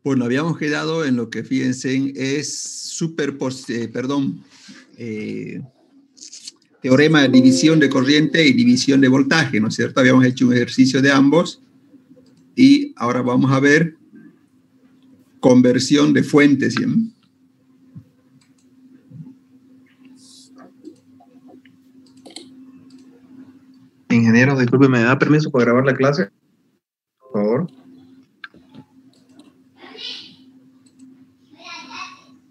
Bueno, habíamos quedado en lo que, fíjense, es teorema de división de corriente y división de voltaje, ¿no es cierto? Habíamos hecho un ejercicio de ambos y ahora vamos a ver conversión de fuentes, ¿sí? Ingeniero, disculpe, ¿me da permiso para grabar la clase? Por favor.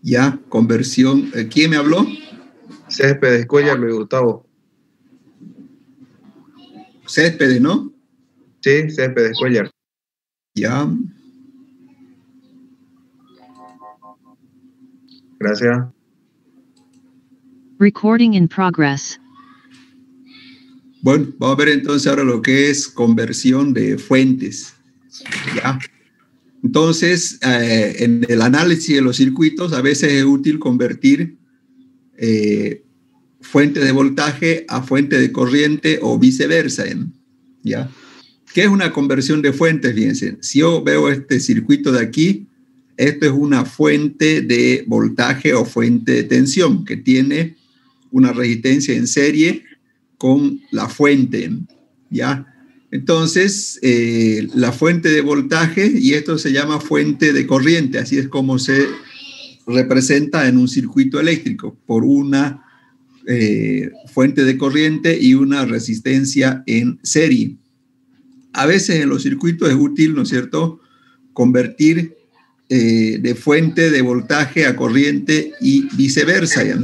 Ya, conversión. ¿Quién me habló? Céspedes, Cuellar, Luis Gustavo. Céspedes, ¿no? Sí, Céspedes, Cuellar. Ya. Gracias. Recording in progress. Bueno, vamos a ver entonces ahora lo que es conversión de fuentes. Ya. Entonces, en el análisis de los circuitos, a veces es útil convertir fuente de voltaje a fuente de corriente o viceversa, ¿ya? ¿Qué es una conversión de fuentes? Fíjense, si yo veo este circuito de aquí, esto es una fuente de voltaje o fuente de tensión que tiene una resistencia en serie con la fuente, ¿ya? Entonces, la fuente de voltaje, y esto se llama fuente de corriente, así es como se representa en un circuito eléctrico, por una fuente de corriente y una resistencia en serie. A veces en los circuitos es útil, ¿no es cierto?, convertir de fuente de voltaje a corriente y viceversa, ¿ya?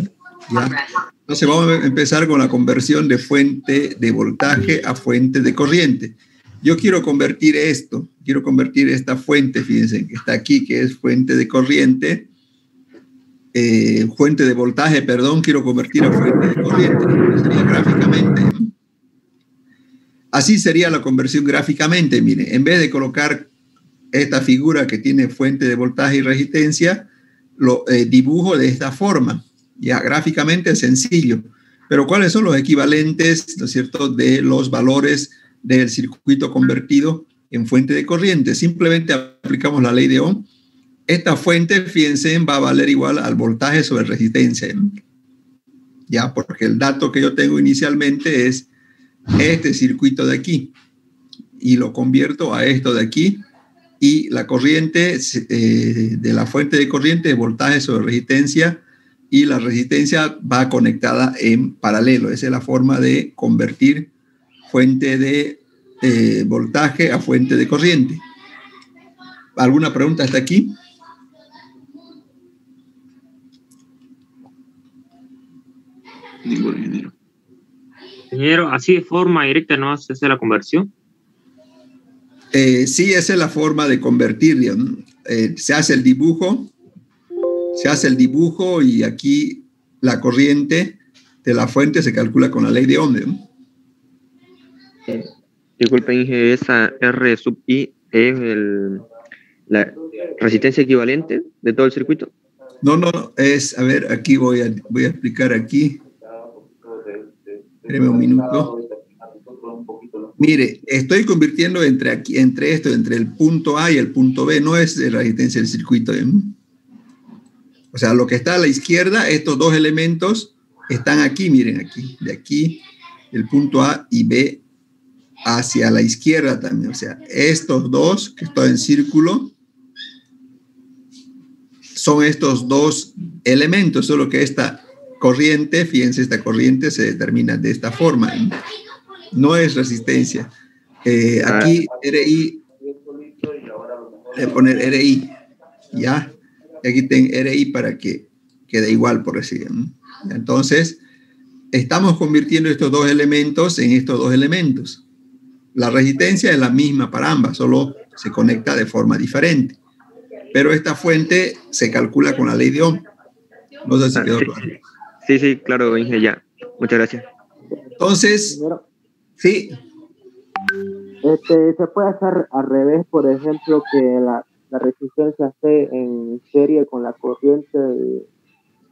Entonces vamos a empezar con la conversión de fuente de voltaje a fuente de corriente. Yo quiero convertir esta fuente, fíjense, que está aquí, que es fuente de corriente, fuente de voltaje, perdón, quiero convertir a fuente de corriente. Sería gráficamente. Así sería la conversión gráficamente, miren, en vez de colocar esta figura que tiene fuente de voltaje y resistencia, lo dibujo de esta forma. Ya, gráficamente es sencillo, pero ¿cuáles son los equivalentes, ¿no es cierto?, de los valores del circuito convertido en fuente de corriente? Simplemente aplicamos la ley de Ohm. Esta fuente, fíjense, va a valer igual al voltaje sobre resistencia, ya, porque el dato que yo tengo inicialmente es este circuito de aquí y lo convierto a esto de aquí, y la corriente de la fuente de corriente es voltaje sobre resistencia, y la resistencia va conectada en paralelo. Esa es la forma de convertir fuente de voltaje a fuente de corriente. ¿Alguna pregunta hasta aquí? Ningún ingeniero. Ingeniero, así de forma directa no se hace la conversión. Sí, esa es la forma de convertir, ¿no? Se hace el dibujo y aquí la corriente de la fuente se calcula con la ley de Ohm, ¿no? Disculpe, Inge, esa R sub I es la resistencia equivalente de todo el circuito. No, es, a ver, aquí voy a explicar aquí. Espéreme un minuto. Mire, estoy convirtiendo entre el punto A y el punto B, no es la resistencia del circuito, ¿eh? O sea, lo que está a la izquierda, estos dos elementos están aquí, miren aquí, de aquí, el punto A y B hacia la izquierda también. O sea, estos dos que están en círculo son estos dos elementos, solo que esta corriente, fíjense, esta corriente se determina de esta forma, ¿eh? No es resistencia. Aquí RI, voy a poner RI, ¿ya? Aquí tengo RI para que quede igual, por decir, ¿no? Entonces, estamos convirtiendo estos dos elementos en estos dos elementos. La resistencia es la misma para ambas, solo se conecta de forma diferente. Pero esta fuente se calcula con la ley de Ohm. No sé si quedó claro. Sí, claro, Inge, ya. Muchas gracias. Entonces, sí. Se puede hacer al revés, por ejemplo, que la resistencia esté en serie con la corriente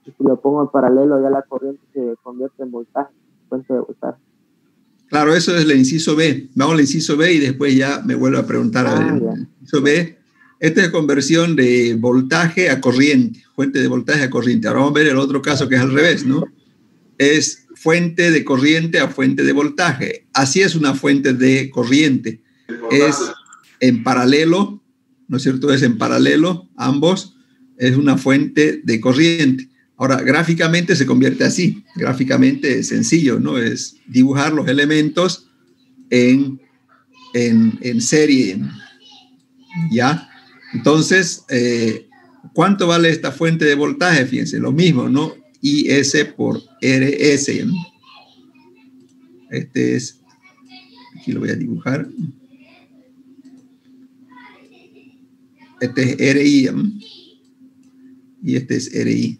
y si lo pongo en paralelo ya la corriente se convierte en voltaje, fuente de voltaje. Claro, eso es el inciso B. Vamos al inciso B y después ya me vuelvo a preguntar. El inciso B Esta es conversión de voltaje a corriente, fuente de voltaje a corriente. Ahora vamos a ver el otro caso que es al revés, ¿no? Es fuente de corriente a fuente de voltaje. Así es una fuente de corriente. Es en paralelo, ¿no es cierto? Es en paralelo, ambos, es una fuente de corriente. Ahora, gráficamente se convierte así. Gráficamente es sencillo, ¿no? Es dibujar los elementos en serie, ¿ya? Entonces, ¿cuánto vale esta fuente de voltaje? Fíjense, lo mismo, ¿no? IS por RS. Este es, aquí lo voy a dibujar. Este es RI, y este es RI.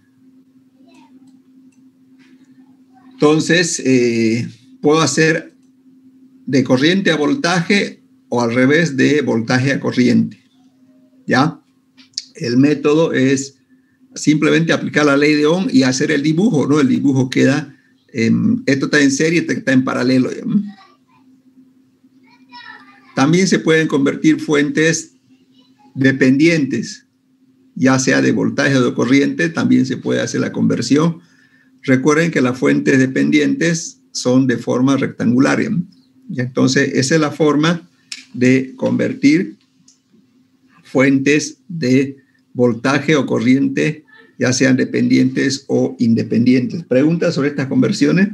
Entonces, puedo hacer de corriente a voltaje o al revés de voltaje a corriente. ¿Ya? El método es simplemente aplicar la ley de Ohm y hacer el dibujo, ¿no? El dibujo queda, esto está en serie, esto está en paralelo. ¿Ya? También se pueden convertir fuentes dependientes, ya sea de voltaje o de corriente, también se puede hacer la conversión. Recuerden que las fuentes dependientes son de forma rectangular. ¿Ya? Y entonces, esa es la forma de convertir fuentes de voltaje o corriente, ya sean dependientes o independientes. ¿Preguntas sobre estas conversiones?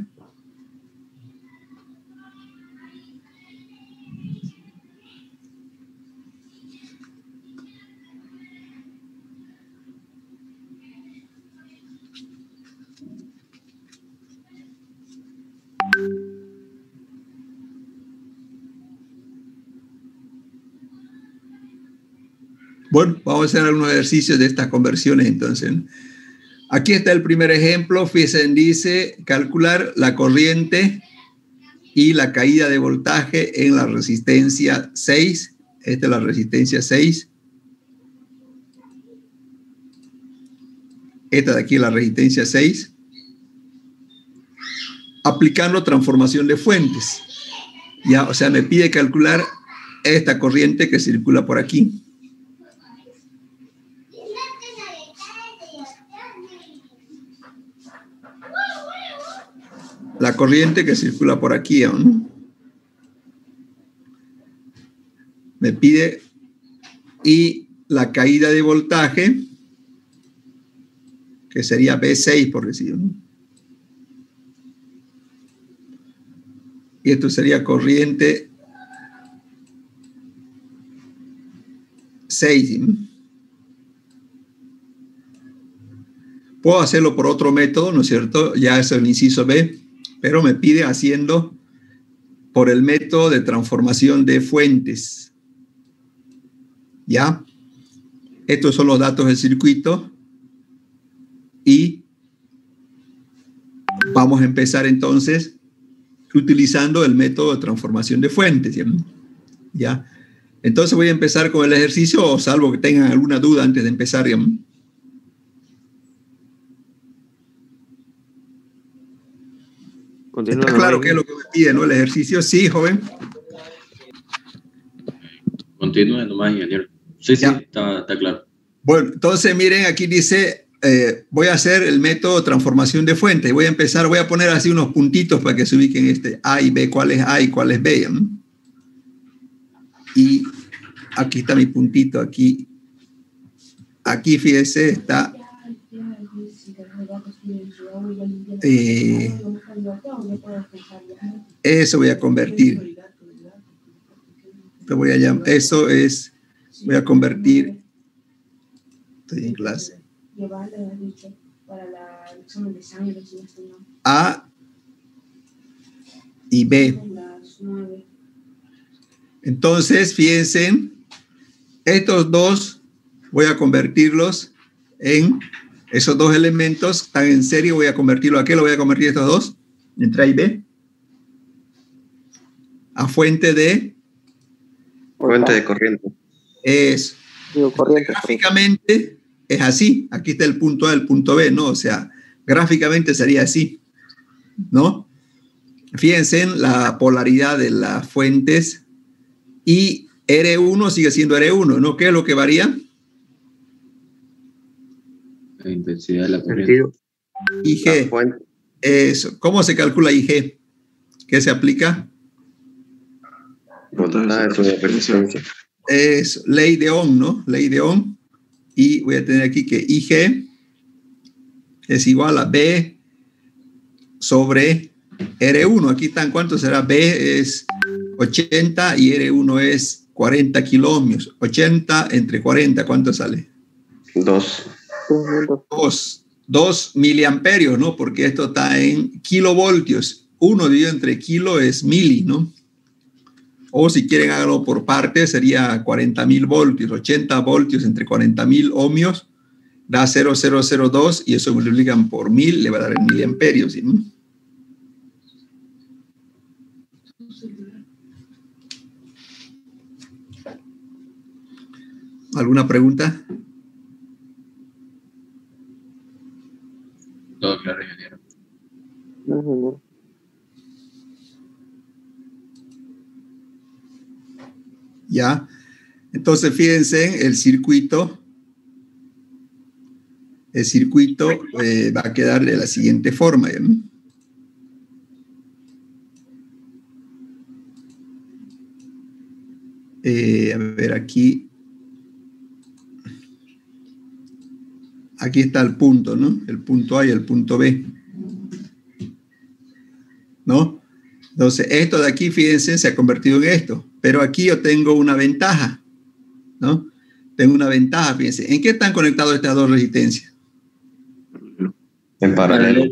Bueno, vamos a hacer algunos ejercicios de estas conversiones entonces. Aquí está el primer ejemplo. Fíjense, dice calcular la corriente y la caída de voltaje en la resistencia 6. Esta es la resistencia 6. Esta de aquí es la resistencia 6. Aplicando transformación de fuentes. Ya, o sea, me pide calcular esta corriente que circula por aquí. La corriente que circula por aquí, ¿no? Me pide, y la caída de voltaje, que sería B6, por decir, ¿no? Y esto sería corriente 6. Puedo hacerlo por otro método, ¿no es cierto? Ya es el inciso B. Pero me pide haciendo por el método de transformación de fuentes. ¿Ya? Estos son los datos del circuito. Y vamos a empezar entonces utilizando el método de transformación de fuentes. ¿Ya? Entonces voy a empezar con el ejercicio, salvo que tengan alguna duda antes de empezar. ¿Ya? Continúa. Está claro qué es lo que me pide, ¿no? El ejercicio. Sí, joven. Continúe nomás, ingeniero. Sí, está claro. Bueno, entonces miren, aquí dice, voy a hacer el método de transformación de fuentes. Voy a poner así unos puntitos para que se ubiquen A y B, cuál es A y cuál es B. ¿No? Y aquí está mi puntito, aquí. Aquí, fíjese, está... eso voy a convertir. Lo voy a llamar, eso es, voy a convertir. Estoy en clase. A y B. Entonces, fíjense, estos dos voy a convertirlos en esos dos elementos, están en serie, voy a convertirlo a qué, lo voy a convertir estos dos, entre A y B, a fuente de corriente. Es corriente. Gráficamente es así, aquí está el punto A, el punto B, ¿no? O sea, gráficamente sería así, ¿no? Fíjense en la polaridad de las fuentes y R1 sigue siendo R1, ¿no? ¿Qué es lo que varía? La intensidad de la corriente. Sentido. IG. Eso. ¿Cómo se calcula IG? ¿Qué se aplica? Voltaje de resistencia. Es ley de Ohm, ¿no? Ley de Ohm. Y voy a tener aquí que IG es igual a B sobre R1. Aquí están, ¿cuánto será? B es 80 y R1 es 40 kiloohmios. 80 entre 40, ¿cuánto sale? 2 miliamperios, ¿no? Porque esto está en kilovoltios. 1 dividido entre kilo es mili, ¿no? O si quieren háganlo por partes, sería 40.000 voltios. 80 voltios entre 40.000 ohmios da 0,002 y eso multiplican por 1000, le va a dar en miliamperios, ¿sí? ¿Alguna pregunta? Todo claro, ingeniero. No, Ya. Entonces, fíjense, el circuito va a quedar de la siguiente forma, ¿no? A ver, aquí está el punto, ¿no? El punto A y el punto B, ¿no? Entonces, esto de aquí, fíjense, se ha convertido en esto. Pero aquí yo tengo una ventaja, ¿no? Tengo una ventaja, fíjense. ¿En qué están conectadas estas dos resistencias? En paralelo.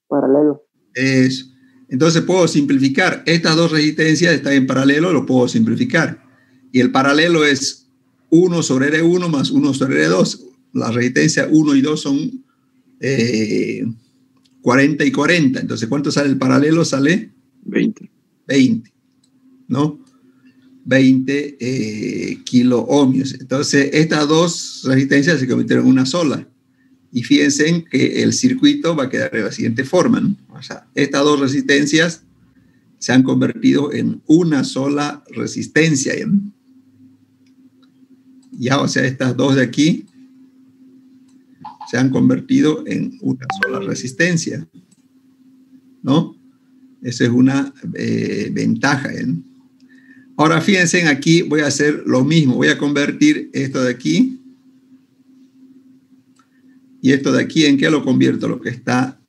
Paralelo. Eso. Entonces puedo simplificar. Estas dos resistencias están en paralelo, lo puedo simplificar. Y el paralelo es 1 sobre R1 más 1 sobre R2. Las resistencias 1 y 2 son 40 y 40. Entonces, ¿cuánto sale el paralelo? Sale 20. 20, ¿no? 20 kiloohmios. Entonces, estas dos resistencias se convirtieron en una sola. Y fíjense que el circuito va a quedar de la siguiente forma, ¿no? O sea, estas dos resistencias se han convertido en una sola resistencia, ¿no? Ya, o sea, estas dos de aquí se han convertido en una sola resistencia, ¿no? Esa es una ventaja, ¿no? Ahora fíjense, aquí voy a hacer lo mismo. Voy a convertir esto de aquí y esto de aquí. ¿En qué lo convierto? Lo que está...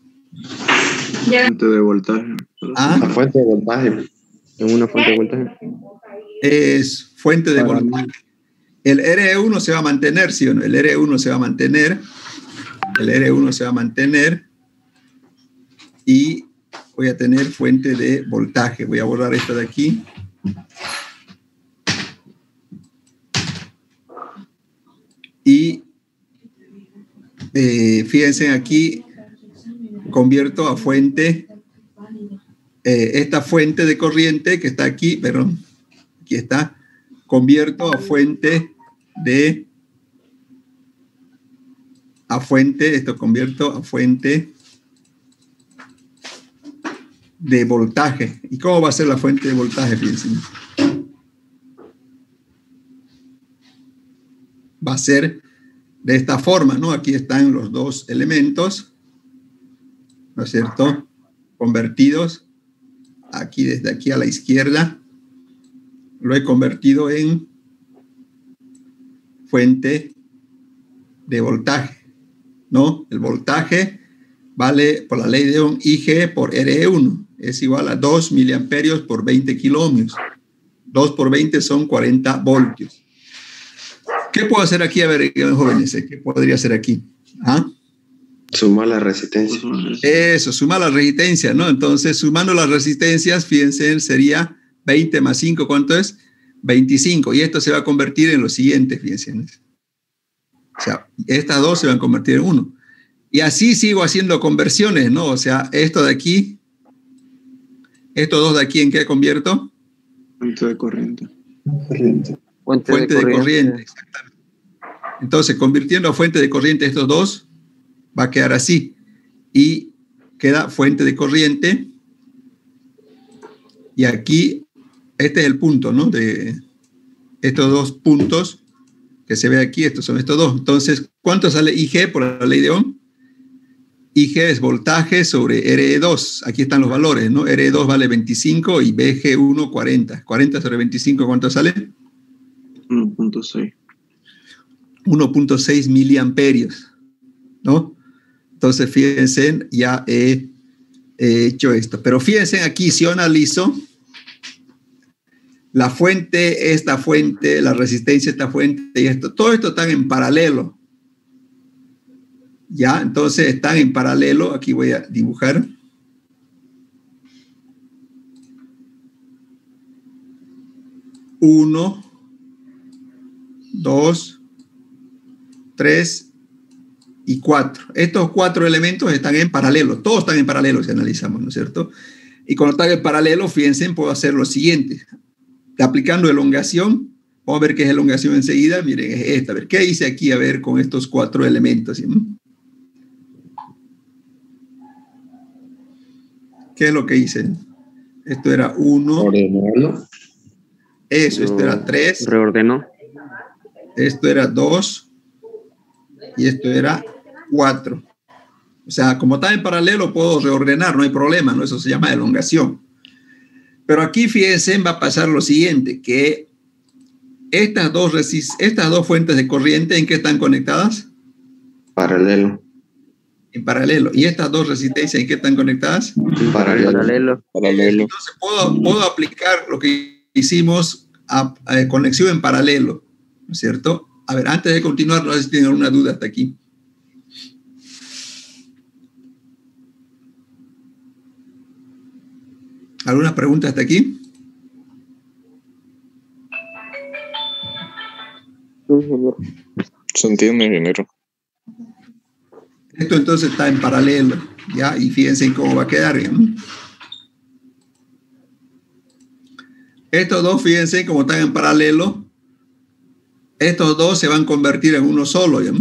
Fuente de voltaje. ¿Ah? La fuente de voltaje. En una fuente de voltaje. Es fuente de voltaje. El R1 se va a mantener, ¿sí o no? El R1 se va a mantener. El R1 se va a mantener. Y voy a tener fuente de voltaje. Voy a borrar esto de aquí. Y fíjense aquí, convierto a fuente, esta fuente de corriente que está aquí, perdón, aquí está, convierto a fuente de, esto convierto a fuente de voltaje. ¿Y cómo va a ser la fuente de voltaje? Fíjense. Va a ser de esta forma, ¿no? Aquí están los dos elementos, ¿no es cierto? Convertidos, aquí desde aquí a la izquierda, lo he convertido en fuente de voltaje, ¿no? El voltaje vale por la ley de Ohm IG por R1, es igual a 2 miliamperios por 20 kiloohmios. 2 por 20 son 40 voltios. ¿Qué puedo hacer aquí? A ver, jóvenes, ¿qué podría hacer aquí? ¿Ah? Sumar la resistencia. Eso, sumar la resistencia, ¿no? Entonces, sumando las resistencias, fíjense, sería 20 más 5, ¿cuánto es? 25. Y esto se va a convertir en lo siguiente, fíjense. O sea, estas dos se van a convertir en 1. Y así sigo haciendo conversiones, ¿no? O sea, esto de aquí, estos dos de aquí, ¿en qué convierto? Fuente de corriente. Fuente de corriente, exactamente. Entonces, convirtiendo a fuente de corriente estos dos, va a quedar así. Y queda fuente de corriente. Y aquí, este es el punto, ¿no? estos dos puntos que se ve aquí, estos son estos dos. Entonces, ¿cuánto sale IG por la ley de Ohm? IG es voltaje sobre RE2. Aquí están los valores, ¿no? RE2 vale 25 y BG1 40. 40 sobre 25, ¿cuánto sale? 1.6. 1.6 miliamperios, ¿no? Entonces, fíjense, ya he hecho esto. Pero fíjense aquí, si yo analizo la fuente, esta fuente, la resistencia, esta fuente y esto, todo esto están en paralelo. Ya, entonces están en paralelo. Aquí voy a dibujar. Uno, dos, tres y cuatro. Estos cuatro elementos están en paralelo. Todos están en paralelo si analizamos, ¿no es cierto? Y cuando están en paralelo, fíjense, puedo hacer lo siguiente. Aplicando elongación, vamos a ver qué es elongación enseguida. Miren, es esta. A ver, ¿qué hice aquí? A ver, con estos cuatro elementos. ¿Sí? ¿Qué es lo que hice? Esto era 1. Ordenarlo. Eso, esto era 3. Reordenó. Esto era 2. Y esto era 4. O sea, como está en paralelo, puedo reordenar, no hay problema, ¿no? Eso se llama elongación. Pero aquí, fíjense, va a pasar lo siguiente, que estas dos fuentes de corriente, ¿en qué están conectadas? Paralelo. En paralelo. ¿Y estas dos resistencias en qué están conectadas? Paralelo. Entonces puedo aplicar lo que hicimos a conexión en paralelo, ¿no es cierto? A ver, antes de continuar, no sé si tienen alguna duda hasta aquí. ¿Alguna pregunta hasta aquí? Sí, ingeniero. Se entiende, ingeniero. Esto entonces está en paralelo, ¿ya? Y fíjense cómo va a quedar, ¿ya? Estos dos, fíjense cómo están en paralelo. Estos dos se van a convertir en uno solo, ¿ya?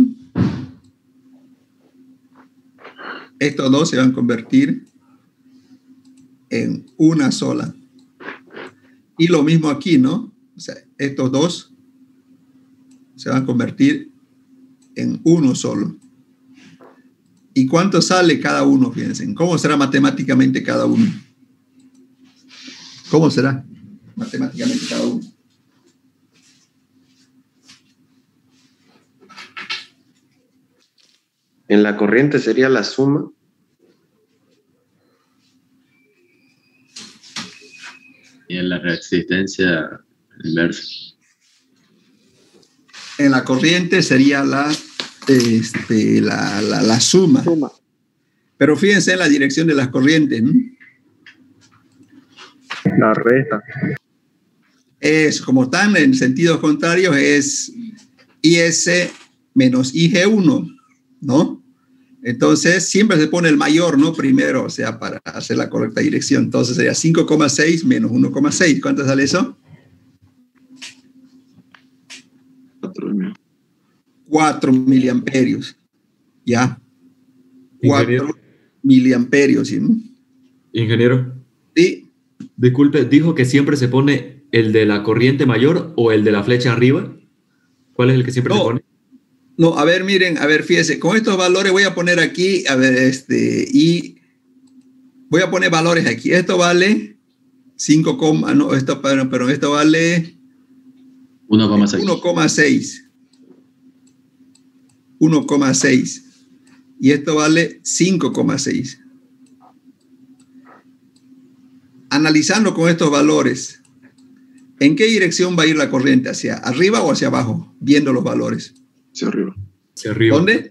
Estos dos se van a convertir en una sola. Y lo mismo aquí, ¿no? O sea, estos dos se van a convertir en uno solo. ¿Y cuánto sale cada uno? Fíjense, ¿cómo será matemáticamente cada uno? ¿Cómo será matemáticamente cada uno? En la corriente sería la suma. Y en la resistencia inversa. En la corriente sería la suma. Pero fíjense en la dirección de las corrientes, ¿no? La resta. Es, como están en sentidos contrarios, es IS menos IG1, ¿no? Entonces, siempre se pone el mayor, ¿no? Primero, o sea, para hacer la correcta dirección. Entonces, sería 5,6 menos 1,6. ¿Cuánto sale eso? 4 miliamperios. ¿Ya? 4 miliamperios, ¿sí? Ingeniero. Sí. Disculpe, ¿dijo que siempre se pone el de la corriente mayor o el de la flecha arriba? ¿Cuál es el que siempre se pone? No, a ver, miren, a ver, fíjense, con estos valores voy a poner aquí, a ver, y voy a poner valores aquí. Esto vale 5, no, esto, pero esto vale 1,6. 1,6. Y esto vale 5,6. Analizando con estos valores, ¿en qué dirección va a ir la corriente? ¿Hacia arriba o hacia abajo? Viendo los valores. Hacia arriba. Hacia arriba. ¿Dónde?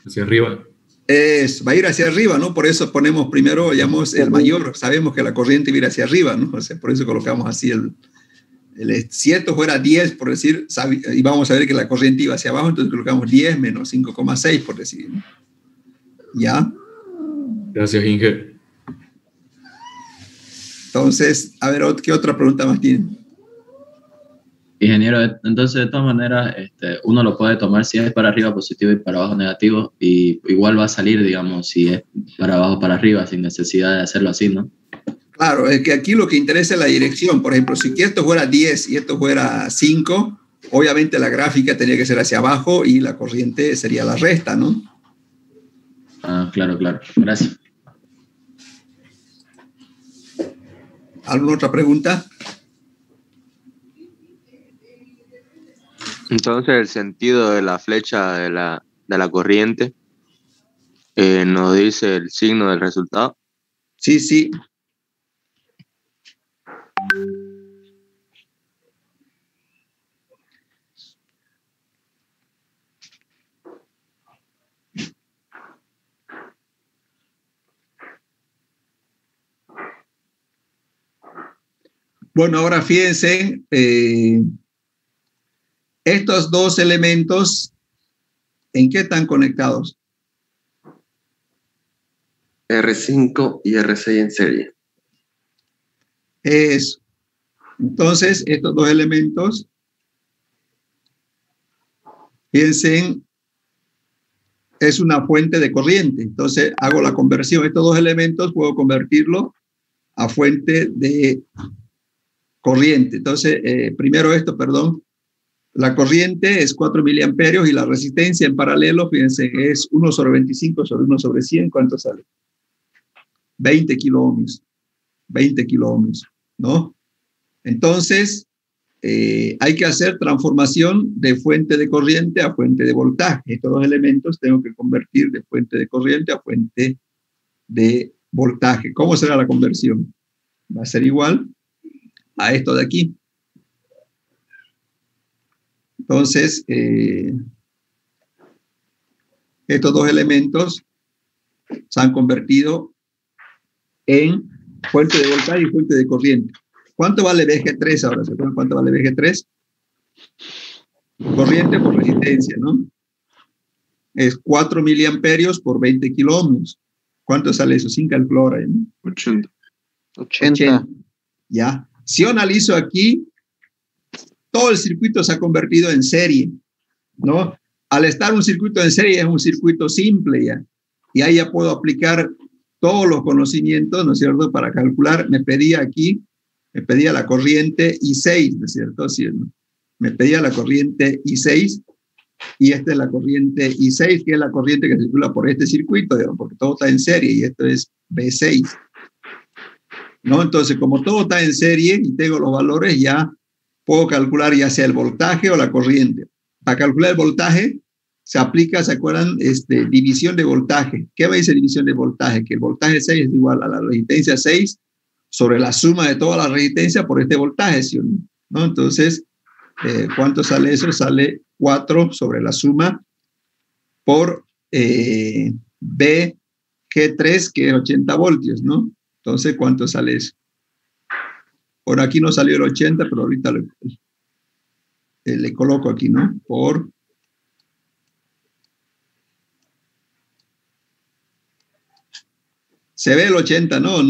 Hacia arriba. Va a ir hacia arriba, ¿no? Por eso ponemos primero, llamamos el mayor. Sabemos que la corriente va a ir hacia arriba, ¿no? O sea, por eso colocamos así si esto fuera 10, por decir, y vamos a ver que la corriente iba hacia abajo, entonces colocamos 10 menos 5,6, por decir, ¿no? ¿Ya? Gracias, Inge. Entonces, a ver, ¿qué otra pregunta más tienen? Ingeniero, entonces de todas maneras uno lo puede tomar si es para arriba positivo y para abajo negativo, y igual va a salir, digamos, si es para abajo para arriba, sin necesidad de hacerlo así, ¿no? Claro, es que aquí lo que interesa es la dirección. Por ejemplo, si esto fuera 10 y esto fuera 5, obviamente la gráfica tenía que ser hacia abajo y la corriente sería la resta, ¿no? Ah, claro, claro. Gracias. ¿Alguna otra pregunta? Entonces, el sentido de la flecha de la corriente nos dice el signo del resultado. Sí, sí. Bueno, ahora fíjense, estos dos elementos, ¿en qué están conectados? R5 y R6 en serie. Eso. Entonces, estos dos elementos, fíjense, es una fuente de corriente. Entonces, hago la conversión. Estos dos elementos puedo convertirlo a fuente de corriente. Entonces, primero esto, perdón. La corriente es 4 miliamperios y la resistencia en paralelo, fíjense, es 1 sobre 25 sobre 1 sobre 100. ¿Cuánto sale? 20 kiloohmios. 20 kiloohmios, ¿no? Entonces, hay que hacer transformación de fuente de corriente a fuente de voltaje. Estos dos elementos tengo que convertir de fuente de corriente a fuente de voltaje. ¿Cómo será la conversión? Va a ser igual a esto de aquí. Entonces, estos dos elementos se han convertido en fuente de voltaje y fuente de corriente. ¿Cuánto vale VG3 ahora? ¿Se acuerdan cuánto vale VG3? Corriente por resistencia, ¿no? Es 4 miliamperios por 20 kiloohmios. ¿Cuánto sale eso? Sin calculadora, ¿no? 80. 80. Ya. Si yo analizo aquí, todo el circuito se ha convertido en serie, ¿no? Al estar un circuito en serie es un circuito simple ya. Y ahí ya puedo aplicar todos los conocimientos, ¿no es cierto? Para calcular, me pedía la corriente I6, ¿no es cierto? ¿Sí, no? Me pedía la corriente I6 y esta es la corriente I6, que es la corriente que circula por este circuito, digamos, porque todo está en serie y esto es B6, ¿no? Entonces, como todo está en serie y tengo los valores, ya puedo calcular ya sea el voltaje o la corriente. Para calcular el voltaje se aplica, ¿se acuerdan? División de voltaje. ¿Qué me dice división de voltaje? Que el voltaje 6 es igual a la resistencia 6 sobre la suma de toda la resistencia por este voltaje, ¿sí o no? Entonces, ¿cuánto sale eso? Sale 4 sobre la suma por BG3, que es 80 voltios, ¿no? Entonces, ¿cuánto sale eso? Por aquí no salió el 80, pero ahorita le coloco aquí, ¿no? Por... Se ve el 80, ¿no?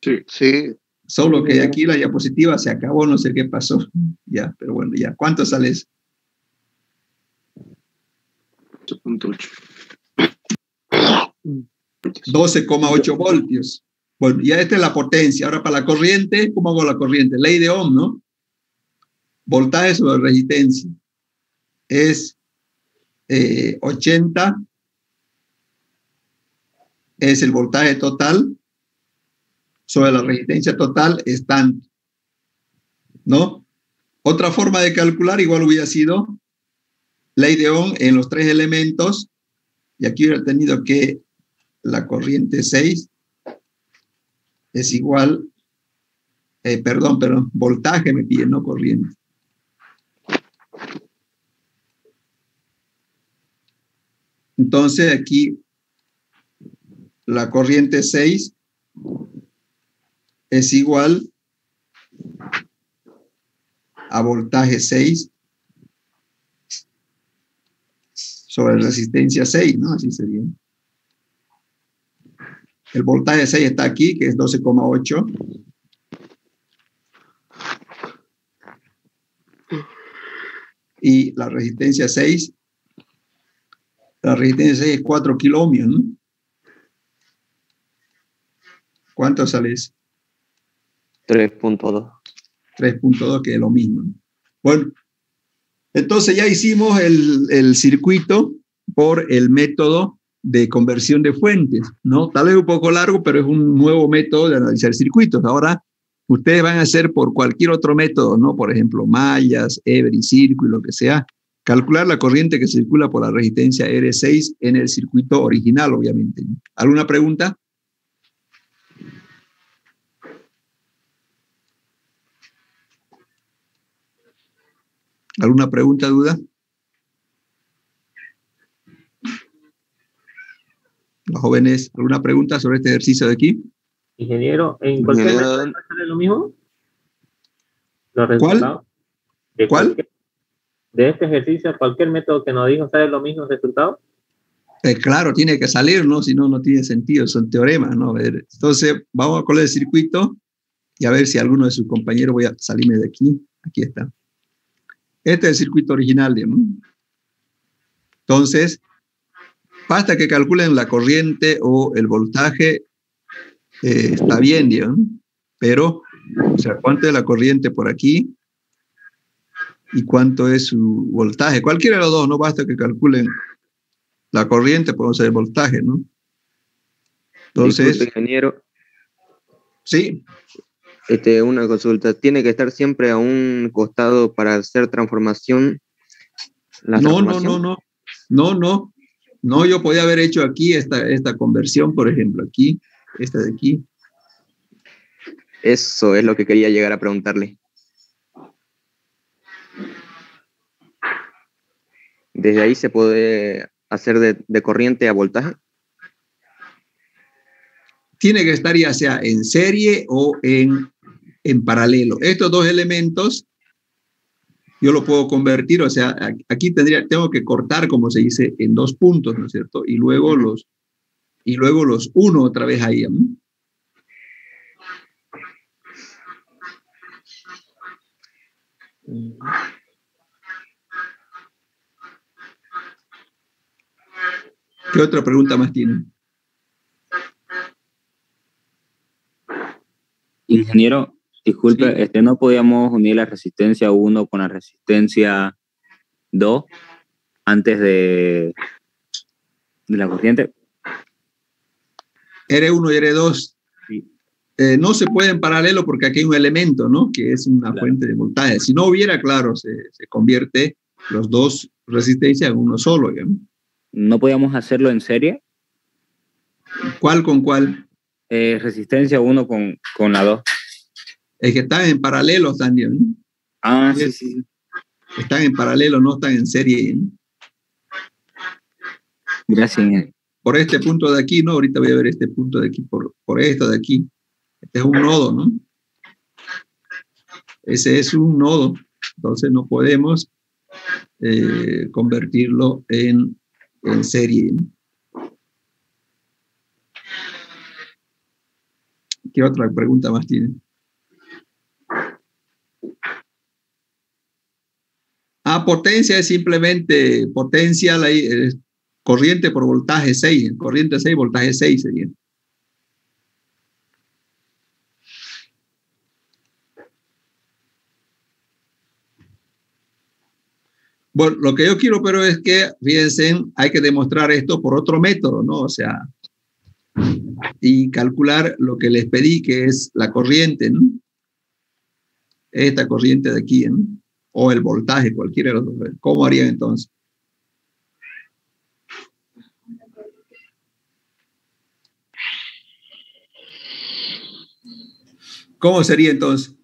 Sí. Sí. Solo que aquí la diapositiva se acabó, no sé qué pasó. Ya, pero bueno, ya. ¿Cuánto sale eso? 8.8. 12,8 voltios. Bueno, ya esta es la potencia. Ahora para la corriente, ¿cómo hago la corriente? Ley de Ohm, ¿no? Voltaje sobre resistencia. Es 80. Es el voltaje total sobre la resistencia total es tanto, ¿no? Otra forma de calcular igual hubiera sido ley de Ohm en los tres elementos, y aquí hubiera tenido que la corriente 6 es igual, perdón, voltaje me pide, no corriente. Entonces aquí la corriente 6 es igual a voltaje 6 sobre resistencia 6, ¿no? Así sería. El voltaje 6 está aquí, que es 12,8. Y la resistencia 6 es 4 kiloohmios, ¿no? ¿Cuánto sale eso? 3.2. 3.2, que es lo mismo. Bueno, entonces ya hicimos el circuito por el método de conversión de fuentes, ¿no? Tal vez un poco largo, pero es un nuevo método de analizar circuitos. Ahora, ustedes van a hacer por cualquier otro método, ¿no? Por ejemplo, mallas, Every Circuit, lo que sea, calcular la corriente que circula por la resistencia R6 en el circuito original, obviamente. ¿Alguna pregunta? ¿Alguna pregunta, duda? Los jóvenes, ¿alguna pregunta sobre este ejercicio de aquí? Ingeniero, ¿en cualquier Ingeniero, método sale lo mismo? ¿Los ¿Cuál? resultados? De ¿Cuál? de este ejercicio, cualquier método que nos dijo sale lo mismo resultado. Claro, tiene que salir, ¿no? Si no, no tiene sentido, son teoremas, ¿no? A ver, entonces, vamos a coger el circuito y a ver si alguno de sus compañeros, voy a salirme de aquí, aquí está. Este es el circuito original, ¿no? Entonces, basta que calculen la corriente o el voltaje, está bien, digamos, pero, o sea, ¿cuánto es la corriente por aquí? ¿Y cuánto es su voltaje? Cualquiera de los dos, no basta que calculen la corriente, podemos hacer el voltaje, ¿no? Entonces, disculpe, ingeniero, sí, una consulta. ¿Tiene que estar siempre a un costado para hacer transformación? ¿La no, transformación? no, yo podía haber hecho aquí esta conversión, por ejemplo, aquí, esta de aquí. Eso es lo que quería llegar a preguntarle. Desde ahí se puede hacer de corriente a voltaje. Tiene que estar ya sea en serie o en paralelo. Estos dos elementos yo lo puedo convertir, o sea, aquí tengo que cortar, como se dice, en dos puntos, ¿no es cierto? Y luego los uno otra vez ahí, ¿no? ¿Qué otra pregunta más tienen? Ingeniero, disculpe, Sí. ¿no podíamos unir la resistencia 1 con la resistencia 2 antes de la corriente? R1 y R2 Sí, no se puede en paralelo porque aquí hay un elemento, ¿no? Que es una claro. fuente de voltaje. Si no hubiera, claro, se convierte los dos resistencias en uno solo, ¿no? ¿No podíamos hacerlo en serie? ¿Cuál con cuál? Resistencia 1 con la 2. Es que están en paralelo también, ¿no? Ah, sí, sí. Están en paralelo, no están en serie, ¿no? Gracias, ingeniero. Por este punto de aquí, ¿no? Ahorita voy a ver este punto de aquí, por esto de aquí. Este es un nodo, ¿no? Ese es un nodo. Entonces no podemos convertirlo en serie, ¿no? ¿Qué otra pregunta más tienen? Potencia es simplemente potencia, corriente por voltaje 6. Corriente 6, voltaje 6 sería. Bueno, lo que yo quiero, pero es que, fíjense, hay que demostrar esto por otro método, ¿no? O sea, y calcular lo que les pedí, que es la corriente, ¿no? Esta corriente de aquí, ¿no? O el voltaje, cualquiera de los dos. ¿Cómo harían entonces? ¿Cómo sería entonces?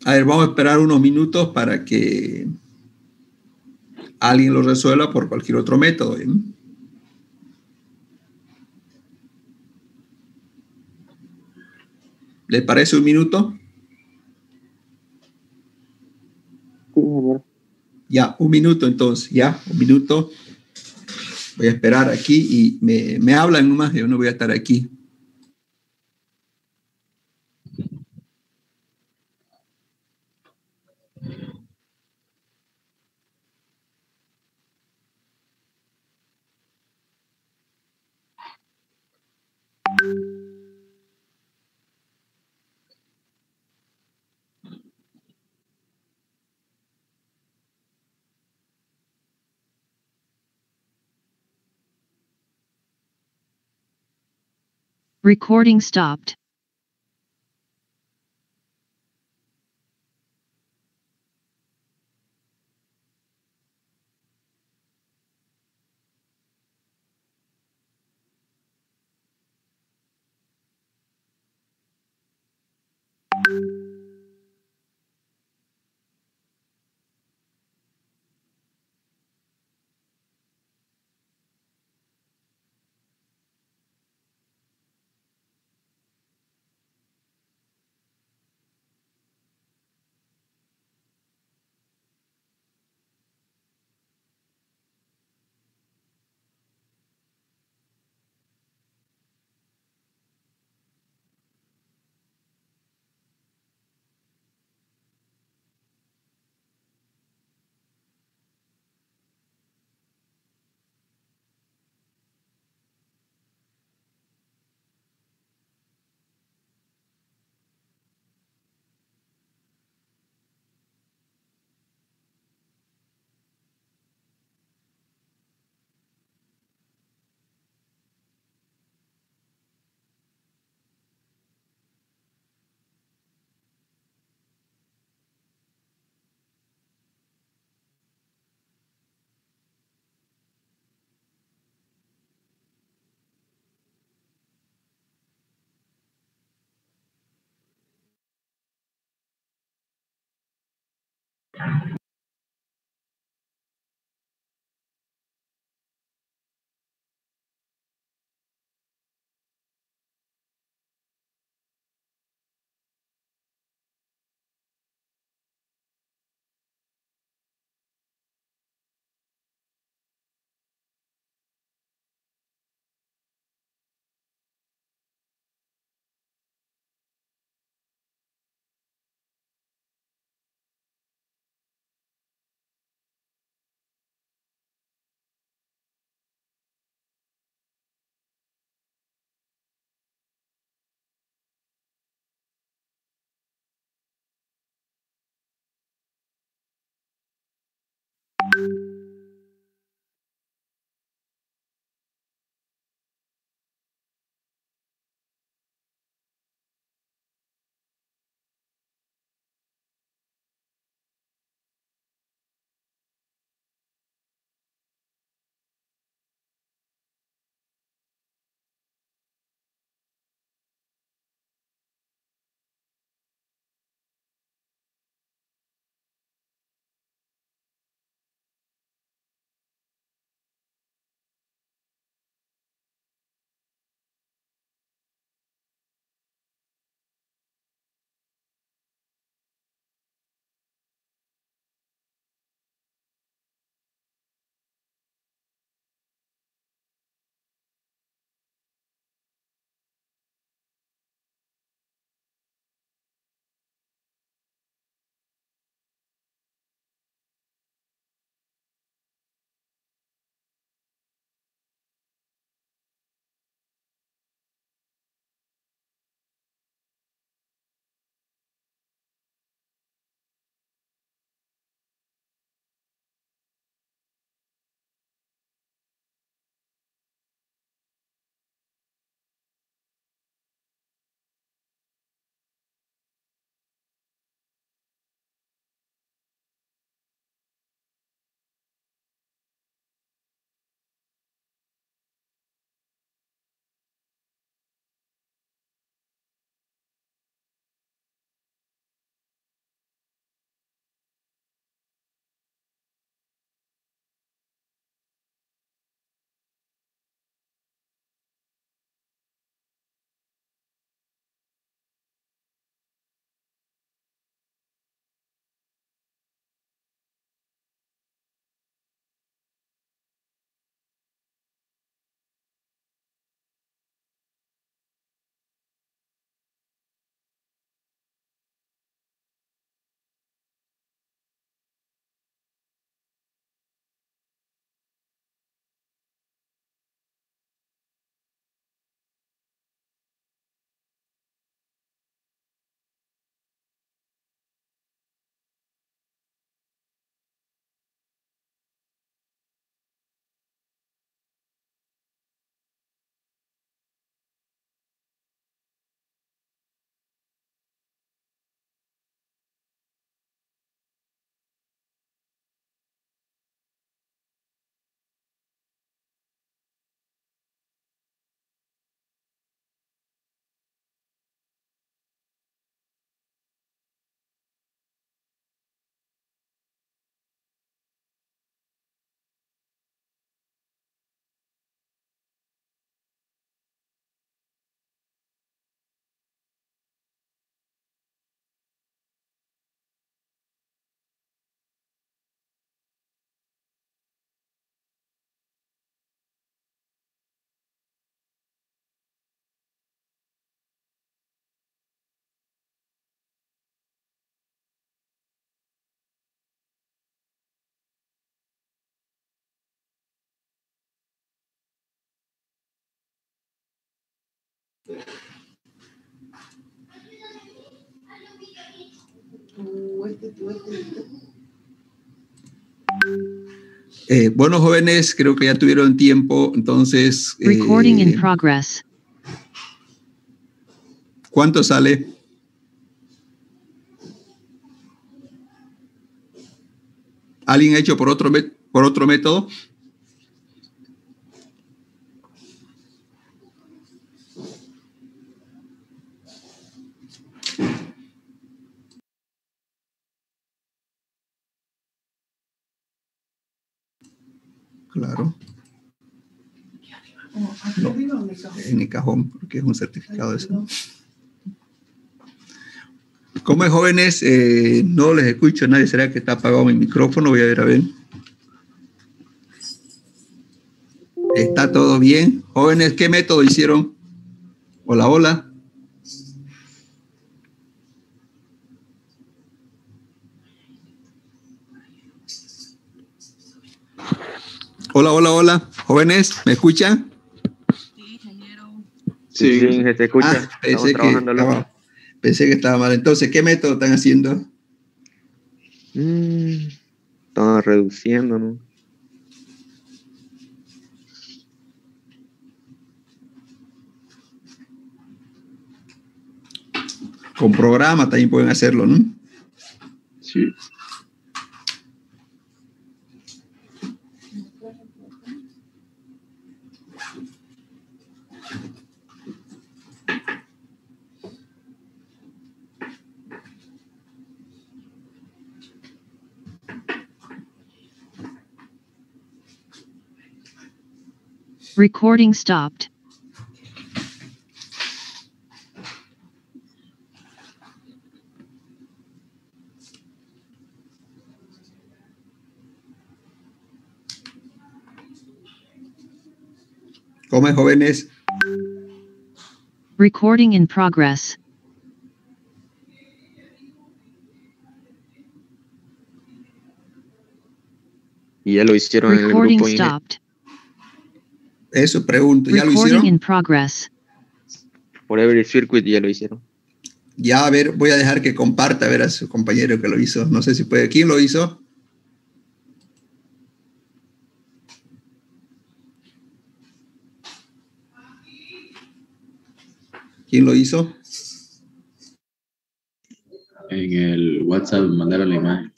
A ver, vamos a esperar unos minutos para que alguien lo resuelva por cualquier otro método, ¿eh? ¿Les parece un minuto? Sí, ingeniero. Ya, un minuto entonces, ya, un minuto. Voy a esperar aquí y me hablan nomás, yo no voy a estar aquí. Recording stopped. Bueno, jóvenes, creo que ya tuvieron tiempo, entonces... Recording in progress. ¿Cuánto sale? ¿Alguien ha hecho por otro método? Claro. No, en el cajón, porque es un certificado de eso. ¿Cómo es, jóvenes? No les escucho a nadie. ¿Será que está apagado mi micrófono? Voy a ver, a ver. ¿Está todo bien? Jóvenes, ¿qué método hicieron? Hola, hola. Hola, hola, hola. Jóvenes, ¿me escuchan? Sí, se te escucha. Pensé que estaba mal. Entonces, ¿qué método están haciendo? Estaba reduciendo, ¿no? Con programa también pueden hacerlo, ¿no? Sí. Recording stopped. ¿Cómo es, jóvenes? Recording in progress. Y ya lo hicieron en el Recording grupo Inge. stopped. Eso pregunto, ¿ya lo Recording hicieron? in progress. Por Every Circuit ya lo hicieron. Ya, a ver, voy a dejar que comparta a ver a su compañero que lo hizo. No sé si puede. ¿Quién lo hizo? ¿Quién lo hizo? En el WhatsApp mandaron la imagen.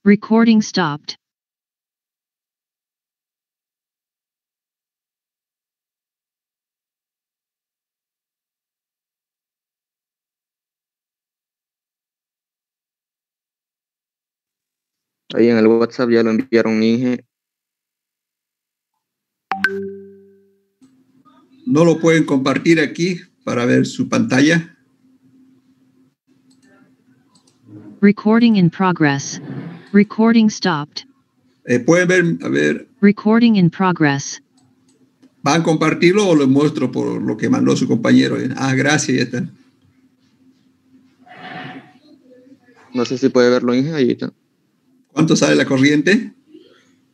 Recording stopped. Ahí en el WhatsApp ya lo enviaron Inge. ¿No lo pueden compartir aquí para ver su pantalla? Recording in progress. Recording stopped. ¿Pueden ver? A ver, Recording in progress. ¿van a compartirlo o lo muestro por lo que mandó su compañero? Gracias, ya está. No sé si puede verlo Inge, ahí está. ¿Cuánto sale la corriente?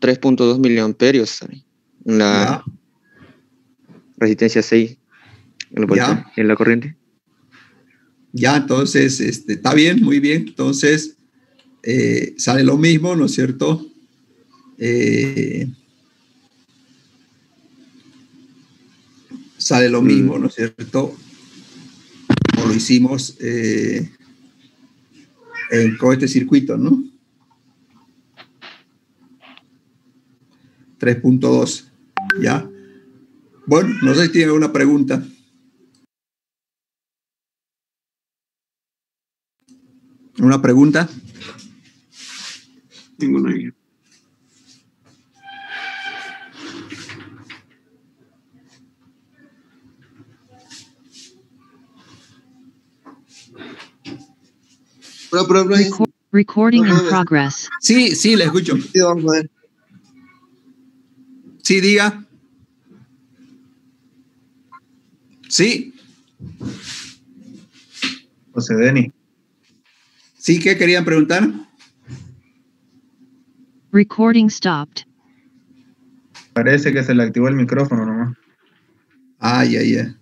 3.2 miliamperios sale. En la resistencia 6. En la corriente. Ya, entonces, está bien, muy bien. Entonces, sale lo mismo, ¿no es cierto? Sale lo mismo, ¿no es cierto? Como lo hicimos con este circuito, ¿no? 3.2, ¿ya? Bueno, no sé si tienen alguna pregunta. ¿Una pregunta? Ninguna idea. Recording in progress. Sí, sí, le escucho. Sí, diga. Sí. José Denis. Sí, ¿qué querían preguntar? Recording stopped. Parece que se le activó el micrófono nomás. Ah, ya.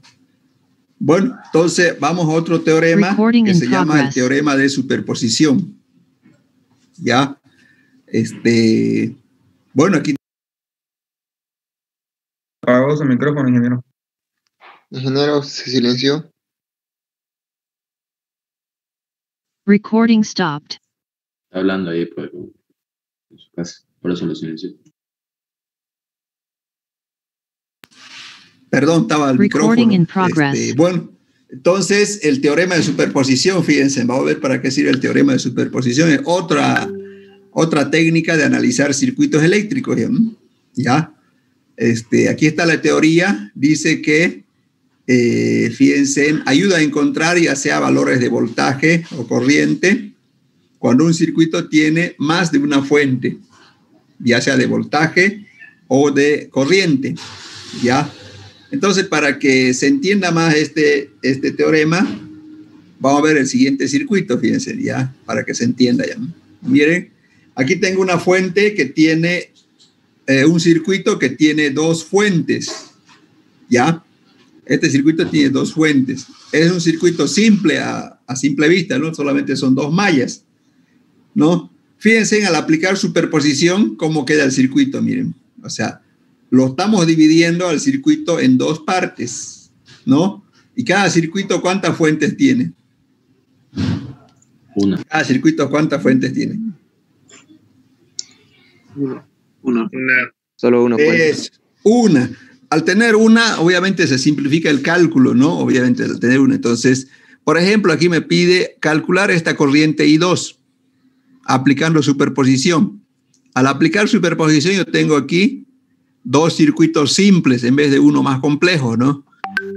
Bueno, entonces vamos a otro teorema Recording que in se llama el progress. teorema de superposición. Ya. Bueno, aquí Apagó su micrófono, ingeniero. Ingeniero, se silenció. Recording stopped. Está hablando ahí pues, en su casa, por eso lo silenció. Perdón, estaba el Recording micrófono. in progress. Bueno, entonces el teorema de superposición, fíjense, vamos a ver para qué sirve el teorema de superposición. Es otra técnica de analizar circuitos eléctricos. ¿Ya? Aquí está la teoría, dice que, fíjense, ayuda a encontrar ya sea valores de voltaje o corriente cuando un circuito tiene más de una fuente, ya sea de voltaje o de corriente. ¿Ya? Entonces, para que se entienda más este teorema, vamos a ver el siguiente circuito, fíjense, ya, para que se entienda ya. Miren, aquí tengo una fuente que tiene, un circuito que tiene dos fuentes, ¿ya? Este circuito tiene dos fuentes. Es un circuito simple a simple vista, ¿no? Solamente son dos mallas, ¿no? Fíjense, al aplicar superposición, cómo queda el circuito, miren. O sea, lo estamos dividiendo al circuito en dos partes, ¿no? Y cada circuito, ¿cuántas fuentes tiene? Una. Cada circuito, ¿cuántas fuentes tiene? Una. Solo una fuente. Es una. Al tener una, obviamente se simplifica el cálculo, ¿no? Obviamente al tener una. Entonces, por ejemplo, aquí me pide calcular esta corriente I2, aplicando superposición. Al aplicar superposición, yo tengo aquí dos circuitos simples en vez de uno más complejo, ¿no?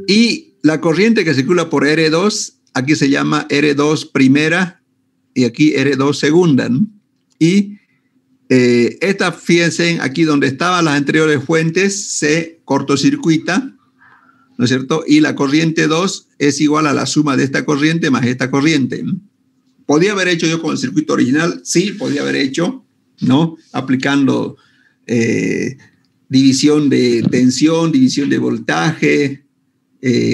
Y la corriente que circula por R2, aquí se llama R2 primera y aquí R2 segunda, ¿no? Y esta, fíjense, aquí donde estaban las anteriores fuentes, se cortocircuita, ¿no es cierto? Y la corriente 2 es igual a la suma de esta corriente más esta corriente. ¿Podía haber hecho yo con el circuito original? Sí, podía haber hecho, ¿no? Aplicando división de tensión, división de voltaje,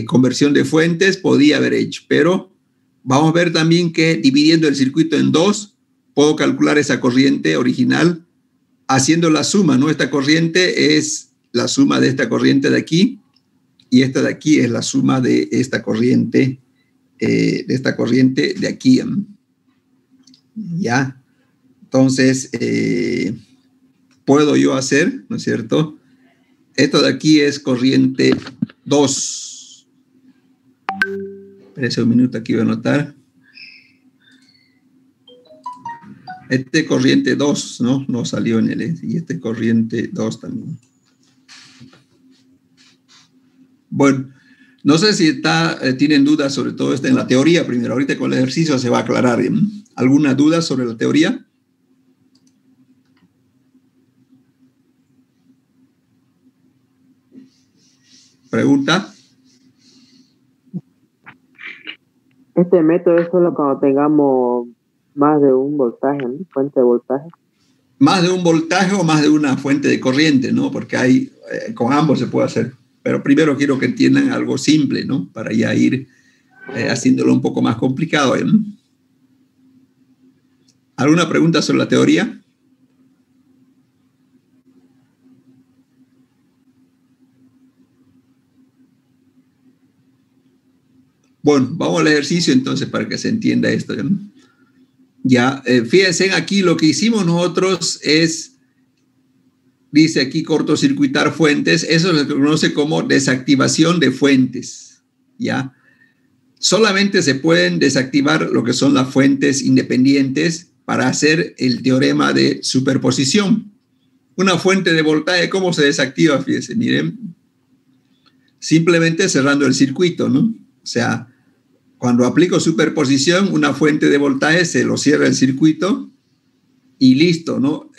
conversión de fuentes, podía haber hecho, pero vamos a ver también que dividiendo el circuito en dos, puedo calcular esa corriente original haciendo la suma, ¿no? Esta corriente es la suma de esta corriente de aquí y esta de aquí es la suma de esta corriente de aquí. ¿Ya? Entonces, puedo yo hacer, ¿no es cierto? Esto de aquí es corriente 2. Espérense un minuto, aquí voy a anotar. Este corriente 2, ¿no? No salió en el... Y este corriente 2 también. Bueno, no sé si tienen dudas sobre todo esto en la teoría primero. Ahorita con el ejercicio se va a aclarar. ¿Alguna duda sobre la teoría? ¿Pregunta? Este método es solo cuando tengamos más de un voltaje, ¿no? Fuente de voltaje. Más de un voltaje o más de una fuente de corriente, ¿no? Porque hay, con ambos se puede hacer. Pero primero quiero que entiendan algo simple, ¿no? Para ya ir haciéndolo un poco más complicado, ¿no? ¿Alguna pregunta sobre la teoría? Bueno, vamos al ejercicio entonces para que se entienda esto, ¿no? Ya, fíjense aquí lo que hicimos nosotros es, dice aquí cortocircuitar fuentes, eso se conoce como desactivación de fuentes, ¿ya? solamente se pueden desactivar lo que son las fuentes independientes para hacer el teorema de superposición. Una fuente de voltaje, ¿cómo se desactiva? Fíjense, miren, simplemente cerrando el circuito, ¿no? O sea, cuando aplico superposición, una fuente de voltaje se lo cierra el circuito y listo, ¿no?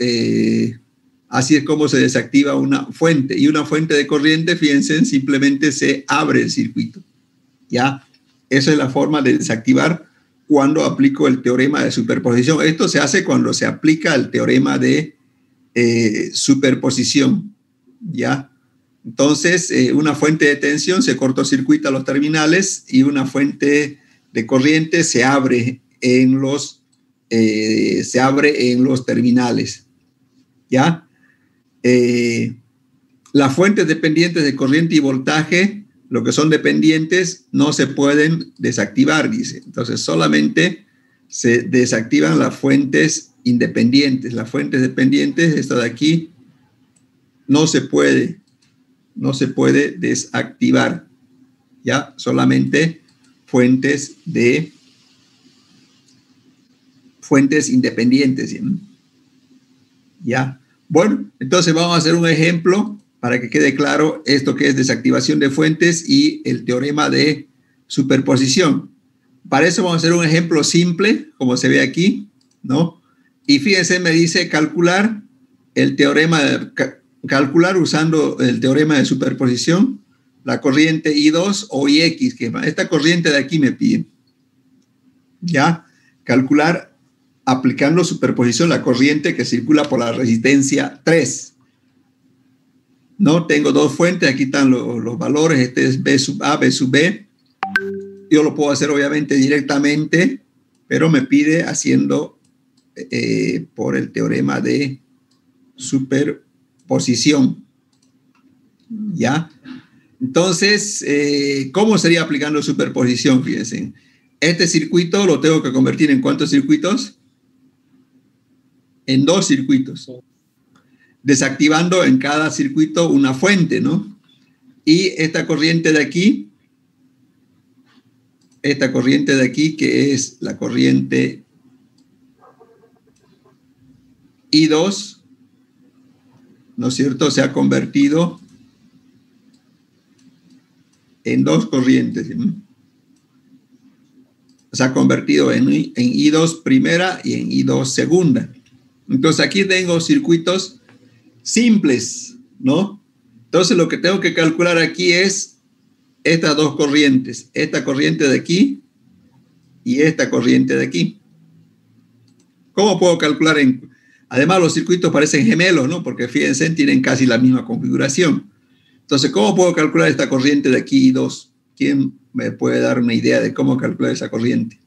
Así es como se desactiva una fuente. Y una fuente de corriente, fíjense, simplemente se abre el circuito. ¿Ya? Esa es la forma de desactivar cuando aplico el teorema de superposición. Esto se hace cuando se aplica el teorema de superposición. ¿Ya? Entonces, una fuente de tensión se cortocircuita los terminales y una fuente de corriente se abre en los terminales. ¿Ya? Las fuentes dependientes de corriente y voltaje, lo que son dependientes, no se pueden desactivar, dice. Entonces, solamente se desactivan las fuentes independientes. Las fuentes dependientes, esta de aquí, no se puede desactivar. ¿Ya? Solamente fuentes independientes. ¿Ya? Bueno, entonces vamos a hacer un ejemplo para que quede claro esto que es desactivación de fuentes y el teorema de superposición. Para eso vamos a hacer un ejemplo simple, como se ve aquí, ¿no? Y fíjense, me dice calcular calcular usando el teorema de superposición, la corriente I2 o IX, que esta corriente de aquí me pide. ¿Ya? Calcular aplicando superposición la corriente que circula por la resistencia 3. No tengo dos fuentes, aquí están los valores, este es B sub A, B sub B. Yo lo puedo hacer obviamente directamente, pero me pide haciendo por el teorema de superposición. ¿Ya? Entonces, ¿cómo sería aplicando superposición? Fíjense, este circuito lo tengo que convertir en ¿cuántos circuitos? En 2 circuitos, desactivando en cada circuito una fuente, ¿no? Y esta corriente de aquí, que es la corriente I2, ¿no es cierto? Se ha convertido en 2 corrientes, ¿no? Se ha convertido en I2 primera y en I2 segunda. Entonces aquí tengo circuitos simples, ¿no? Entonces lo que tengo que calcular aquí es estas 2 corrientes, esta corriente de aquí y esta corriente de aquí. ¿Cómo puedo calcular? Además los circuitos parecen gemelos, ¿no? Porque fíjense, tienen casi la misma configuración. Entonces, ¿cómo puedo calcular esta corriente de aquí I2? ¿Quién me puede dar una idea de cómo calcular esa corriente?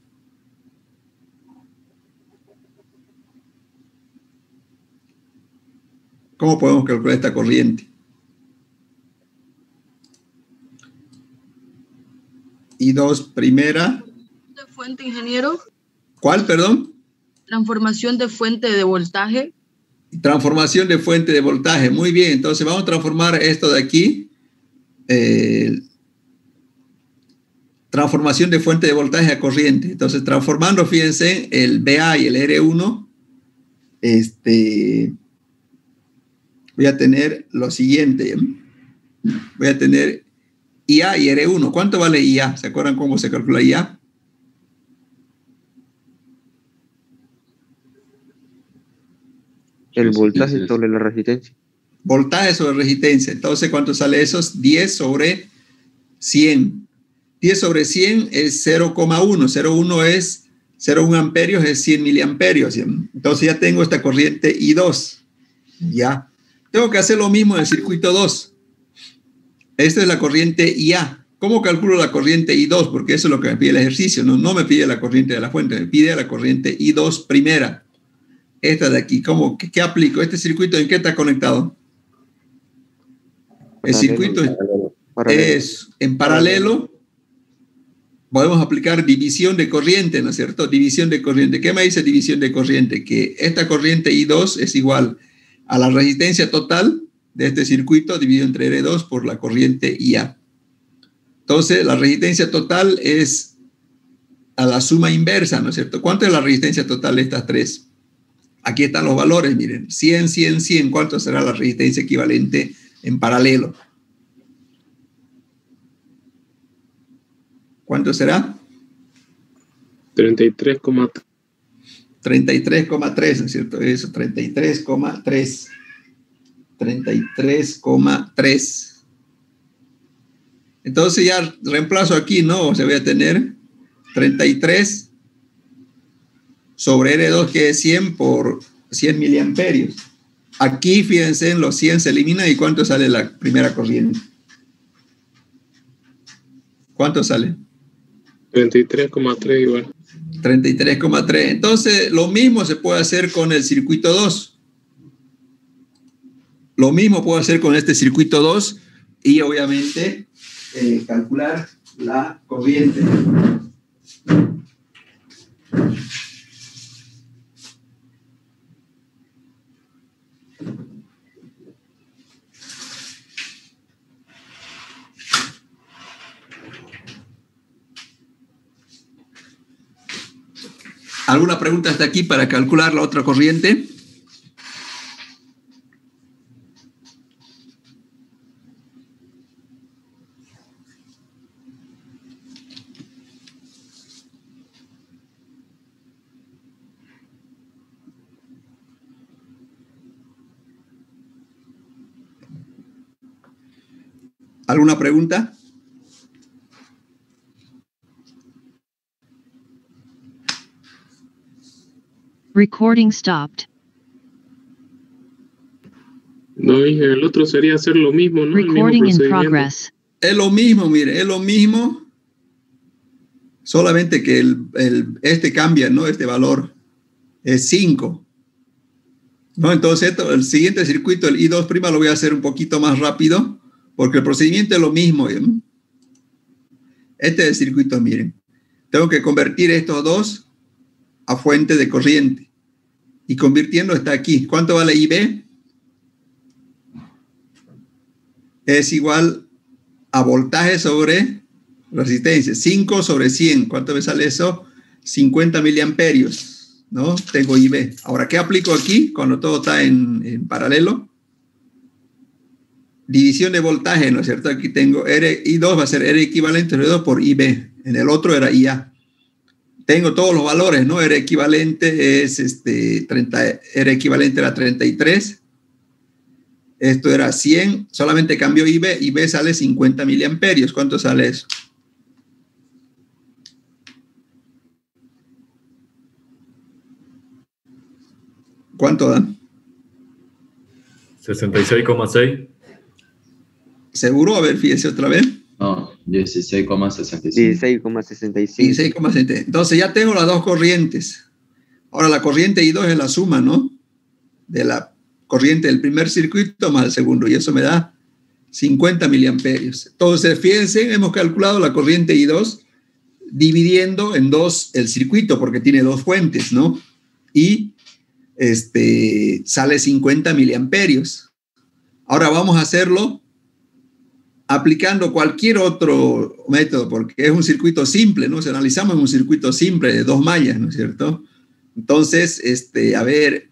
¿Cómo podemos calcular esta corriente? I2 primera. ¿De fuente, ingeniero? ¿Cuál, perdón? Transformación de fuente de voltaje. Transformación de fuente de voltaje. Muy bien, entonces vamos a transformar esto de aquí. Transformación de fuente de voltaje a corriente. Entonces, transformando, fíjense, el BA y el R1, voy a tener lo siguiente. Voy a tener IA y R1. ¿Cuánto vale IA? ¿Se acuerdan cómo se calcula IA? El voltaje sobre la resistencia. Voltaje sobre resistencia. Entonces, ¿cuánto sale eso? 10 sobre 100. 10 sobre 100 es 0,1. 0,1 es 0,1 amperios, es 100 miliamperios. Entonces ya tengo esta corriente I2. Ya. Tengo que hacer lo mismo en el circuito 2. Esta es la corriente IA. ¿Cómo calculo la corriente I2? Porque eso es lo que me pide el ejercicio. No me pide la corriente de la fuente, me pide la corriente I2 primera. Esta de aquí. ¿Qué aplico? ¿Este circuito en qué está conectado? El circuito es en paralelo. Podemos aplicar división de corriente, ¿no es cierto? División de corriente. ¿Qué me dice división de corriente? Que esta corriente I2 es igual a la resistencia total de este circuito dividido entre R2 por la corriente IA. Entonces, la resistencia total es a la suma inversa, ¿no es cierto? ¿Cuánto es la resistencia total de estas tres? Aquí están los valores, miren, 100, 100, 100, ¿cuánto será la resistencia equivalente en paralelo? ¿Cuánto será? 33,3. 33,3, ¿no es cierto? Eso, 33,3. 33,3. Entonces ya reemplazo aquí, ¿no? O sea, voy a tener 33 sobre R2, que es 100 por 100 miliamperios. Aquí, fíjense, en los 100 se elimina, ¿y cuánto sale la primera corriente? ¿Cuánto sale? 33,3 igual. 33,3. Entonces, lo mismo se puede hacer con el circuito 2. Lo mismo puedo hacer con este circuito 2 y obviamente calcular la corriente. ¿Alguna pregunta hasta aquí para calcular la otra corriente? ¿Alguna pregunta? Recording stopped. No, dije, el otro sería hacer lo mismo, ¿no? El mismo Recording in procedimiento. progress. Es lo mismo, mire, es lo mismo, solamente que este cambia, ¿no? Este valor es 5. ¿No? Entonces, el siguiente circuito, el I2', lo voy a hacer un poquito más rápido, porque el procedimiento es lo mismo. ¿Bien? Este es el circuito, miren. Tengo que convertir estos dos a fuente de corriente. Y convirtiendo está aquí. ¿Cuánto vale IB? Es igual a voltaje sobre resistencia. 5 sobre 100. ¿Cuánto me sale eso? 50 miliamperios. ¿No? Tengo IB. Ahora, ¿qué aplico aquí cuando todo está en paralelo? División de voltaje, ¿no es cierto? Aquí tengo I2 va a ser R equivalente R2 por IB. En el otro era IA. Tengo todos los valores, ¿no? R equivalente es R equivalente era 33. Esto era 100. Solamente cambió IB. IB sale 50 miliamperios. ¿Cuánto sale eso? ¿Cuánto dan? 66,6. ¿Seguro? A ver, fíjese otra vez. No, 16,65. 16,65. 16,70. Entonces ya tengo las dos corrientes. Ahora la corriente I2 es la suma, ¿no? De la corriente del primer circuito más el segundo. Y eso me da 50 miliamperios. Entonces, fíjense, hemos calculado la corriente I2 dividiendo en dos el circuito, porque tiene dos fuentes, ¿no? Y sale 50 miliamperios. Ahora vamos a hacerlo aplicando cualquier otro método, porque es un circuito simple, ¿no? Si analizamos un circuito simple de dos mallas, ¿no es cierto? Entonces, a ver,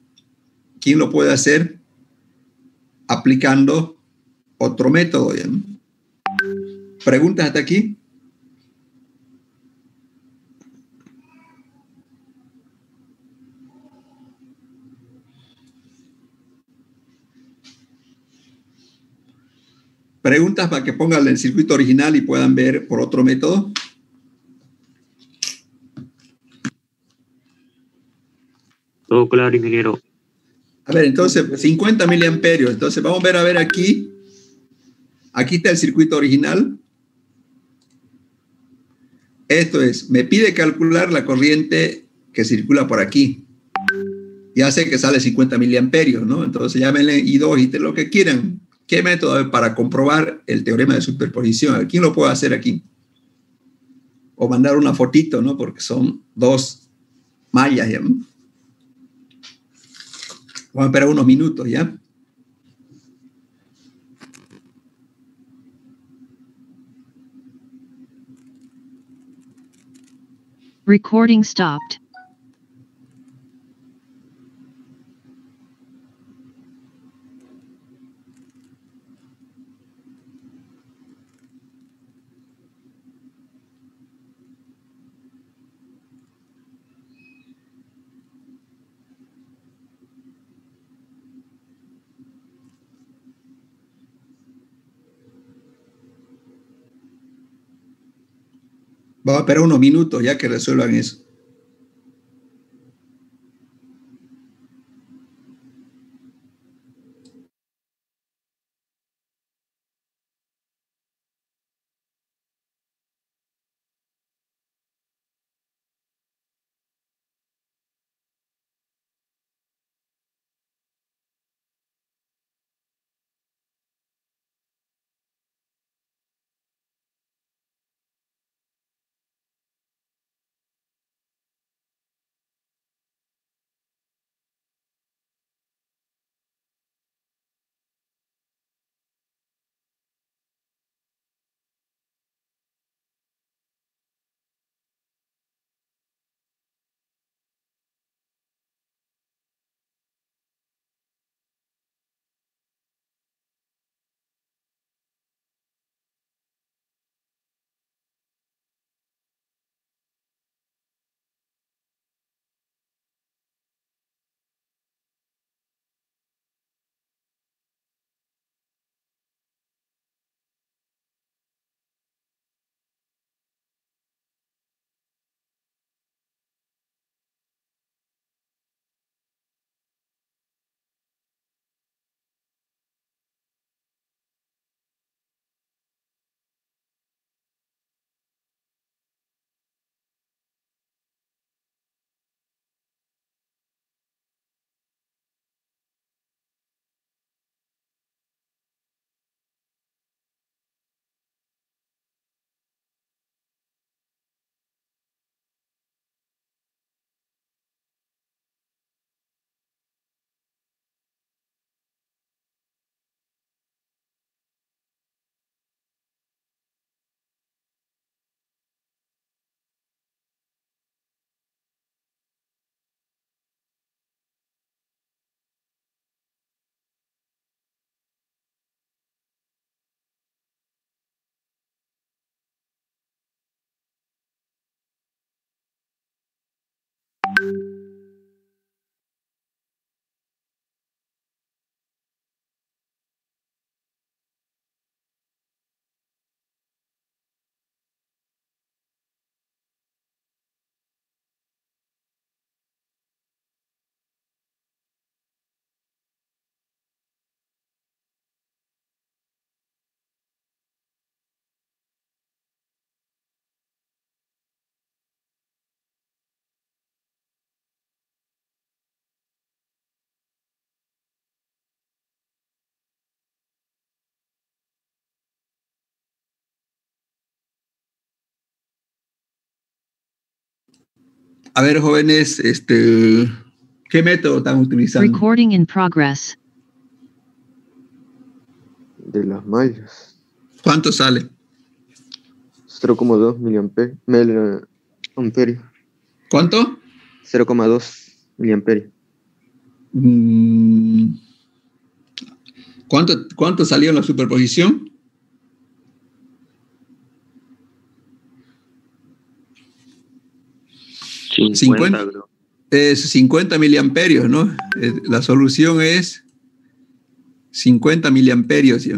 ¿quién lo puede hacer aplicando otro método? ¿Bien? ¿Preguntas hasta aquí? ¿Preguntas para que pongan el circuito original y puedan ver por otro método? Todo claro, ingeniero. A ver, entonces, 50 miliamperios. Entonces, vamos a ver aquí. Aquí está el circuito original. Esto es, me pide calcular la corriente que circula por aquí. Ya sé que sale 50 miliamperios, ¿no? Entonces, llámenle I2 y lo que quieran. ¿Qué método para comprobar el teorema de superposición? A ver, ¿quién lo puede hacer aquí? O mandar una fotito, ¿no? Porque son dos mallas, ¿ya? Vamos a esperar unos minutos, ¿ya? Recording stopped. Vamos a esperar unos minutos ya que resuelvan eso. A ver, jóvenes, ¿qué método están utilizando? Recording in progress. De las mallas. ¿Cuánto sale? 0,2 miliamperios. ¿Cuánto? 0,2 miliamperios. ¿Cuánto salió en la superposición? 50, creo. Es 50 miliamperios, ¿no? La solución es 50 miliamperios, ¿sí?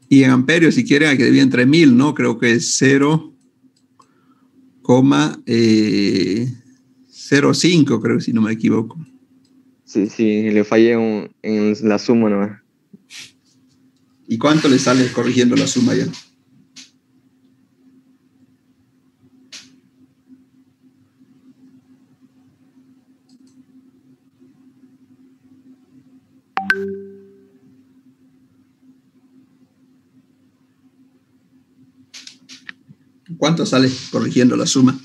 Y en amperios, si quieren, hay que dividir entre 1000, ¿no? Creo que es 0,05, creo, si no me equivoco. Sí, le fallé en la suma nomás. ¿Y cuánto le sale corrigiendo la suma ya? ¿Cuánto sale corrigiendo la suma?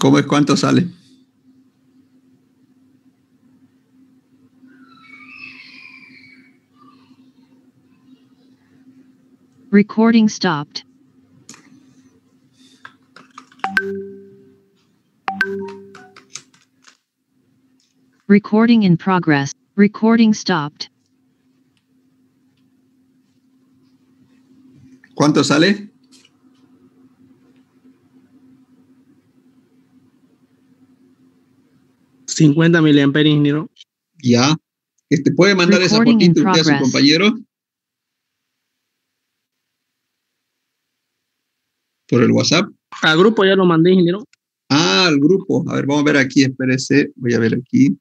¿Cómo es cuánto sale? Recording stopped. Recording in progress. Recording stopped. ¿Cuánto sale? $50 miliamperios, ingeniero. Ya. ¿Puede mandar esa Recording in fotito usted a su progress. compañero? Por el WhatsApp. Al grupo ya lo mandé, ingeniero. Ah, al grupo. A ver, vamos a ver aquí, espérese. Voy a ver aquí.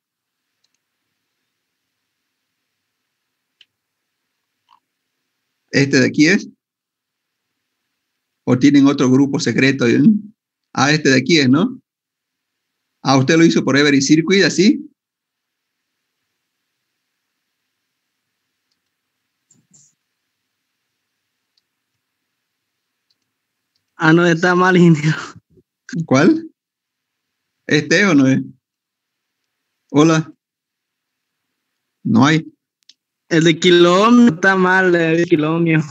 ¿Este de aquí es? ¿O tienen otro grupo secreto? Ah, este de aquí es, ¿no? Ah, ¿usted lo hizo por Every Circuit, así? Ah, no, está mal, ingeniero. ¿Cuál? ¿Este o no es? Hola. No hay. El de kilómetro está mal, el de kilómetro.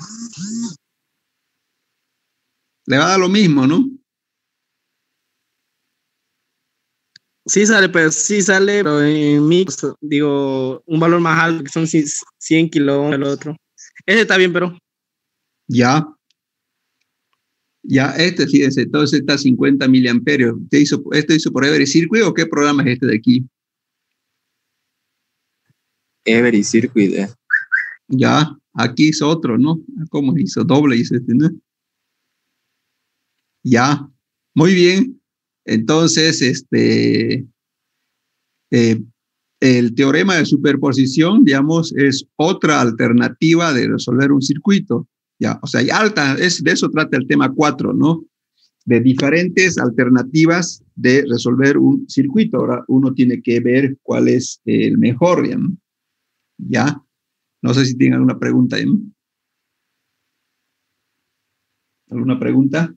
Le va a dar lo mismo, ¿no? Sí sale, pero en mix, digo, un valor más alto, que son 100 kilómetros el otro. Ese está bien, pero... Ya. Ya, fíjese, entonces está 50 miliamperios. ¿Este hizo por Every Circuit o qué programa es este de aquí? Every Circuit. Ya, aquí hizo otro, ¿no? ¿Cómo hizo? Doble hizo este, ¿no? Ya, muy bien. Entonces, el teorema de superposición, digamos, es otra alternativa de resolver un circuito. Ya, o sea, de eso trata el tema 4, ¿no? De diferentes alternativas de resolver un circuito. Ahora uno tiene que ver cuál es el mejor, ¿no? Ya. No sé si tienen alguna pregunta, ¿no? ¿Alguna pregunta?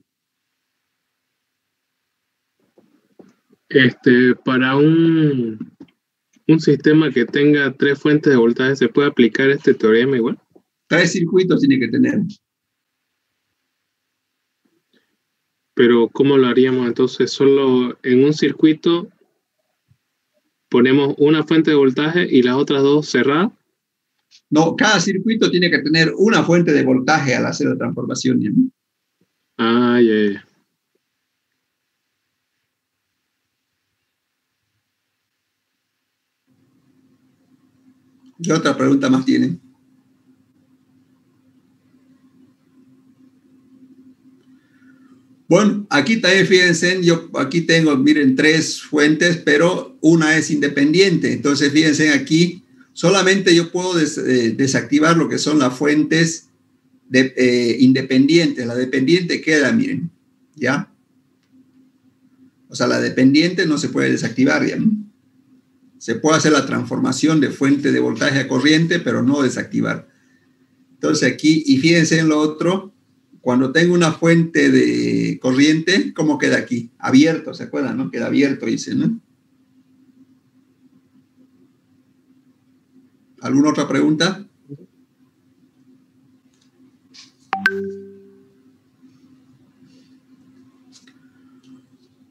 Para un sistema que tenga 3 fuentes de voltaje, ¿se puede aplicar este teorema igual? 3 circuitos tiene que tener. Pero ¿cómo lo haríamos entonces? Solo en un circuito ponemos una fuente de voltaje y las otras 2 cerradas. No, cada circuito tiene que tener una fuente de voltaje al hacer la transformación, ¿no? Ah, ya. ¿Qué otra pregunta más tienen? Bueno, aquí también fíjense, yo aquí tengo, miren, 3 fuentes, pero una es independiente. Entonces, fíjense aquí, solamente yo puedo desactivar lo que son las fuentes independientes. La dependiente queda, miren, ¿ya? O sea, la dependiente no se puede desactivar, ¿ya? Se puede hacer la transformación de fuente de voltaje a corriente, pero no desactivar. Entonces aquí, y fíjense en lo otro, cuando tengo una fuente de corriente, ¿cómo queda aquí? Abierto, ¿se acuerdan, no? Queda abierto, dice, ¿no? ¿Alguna otra pregunta?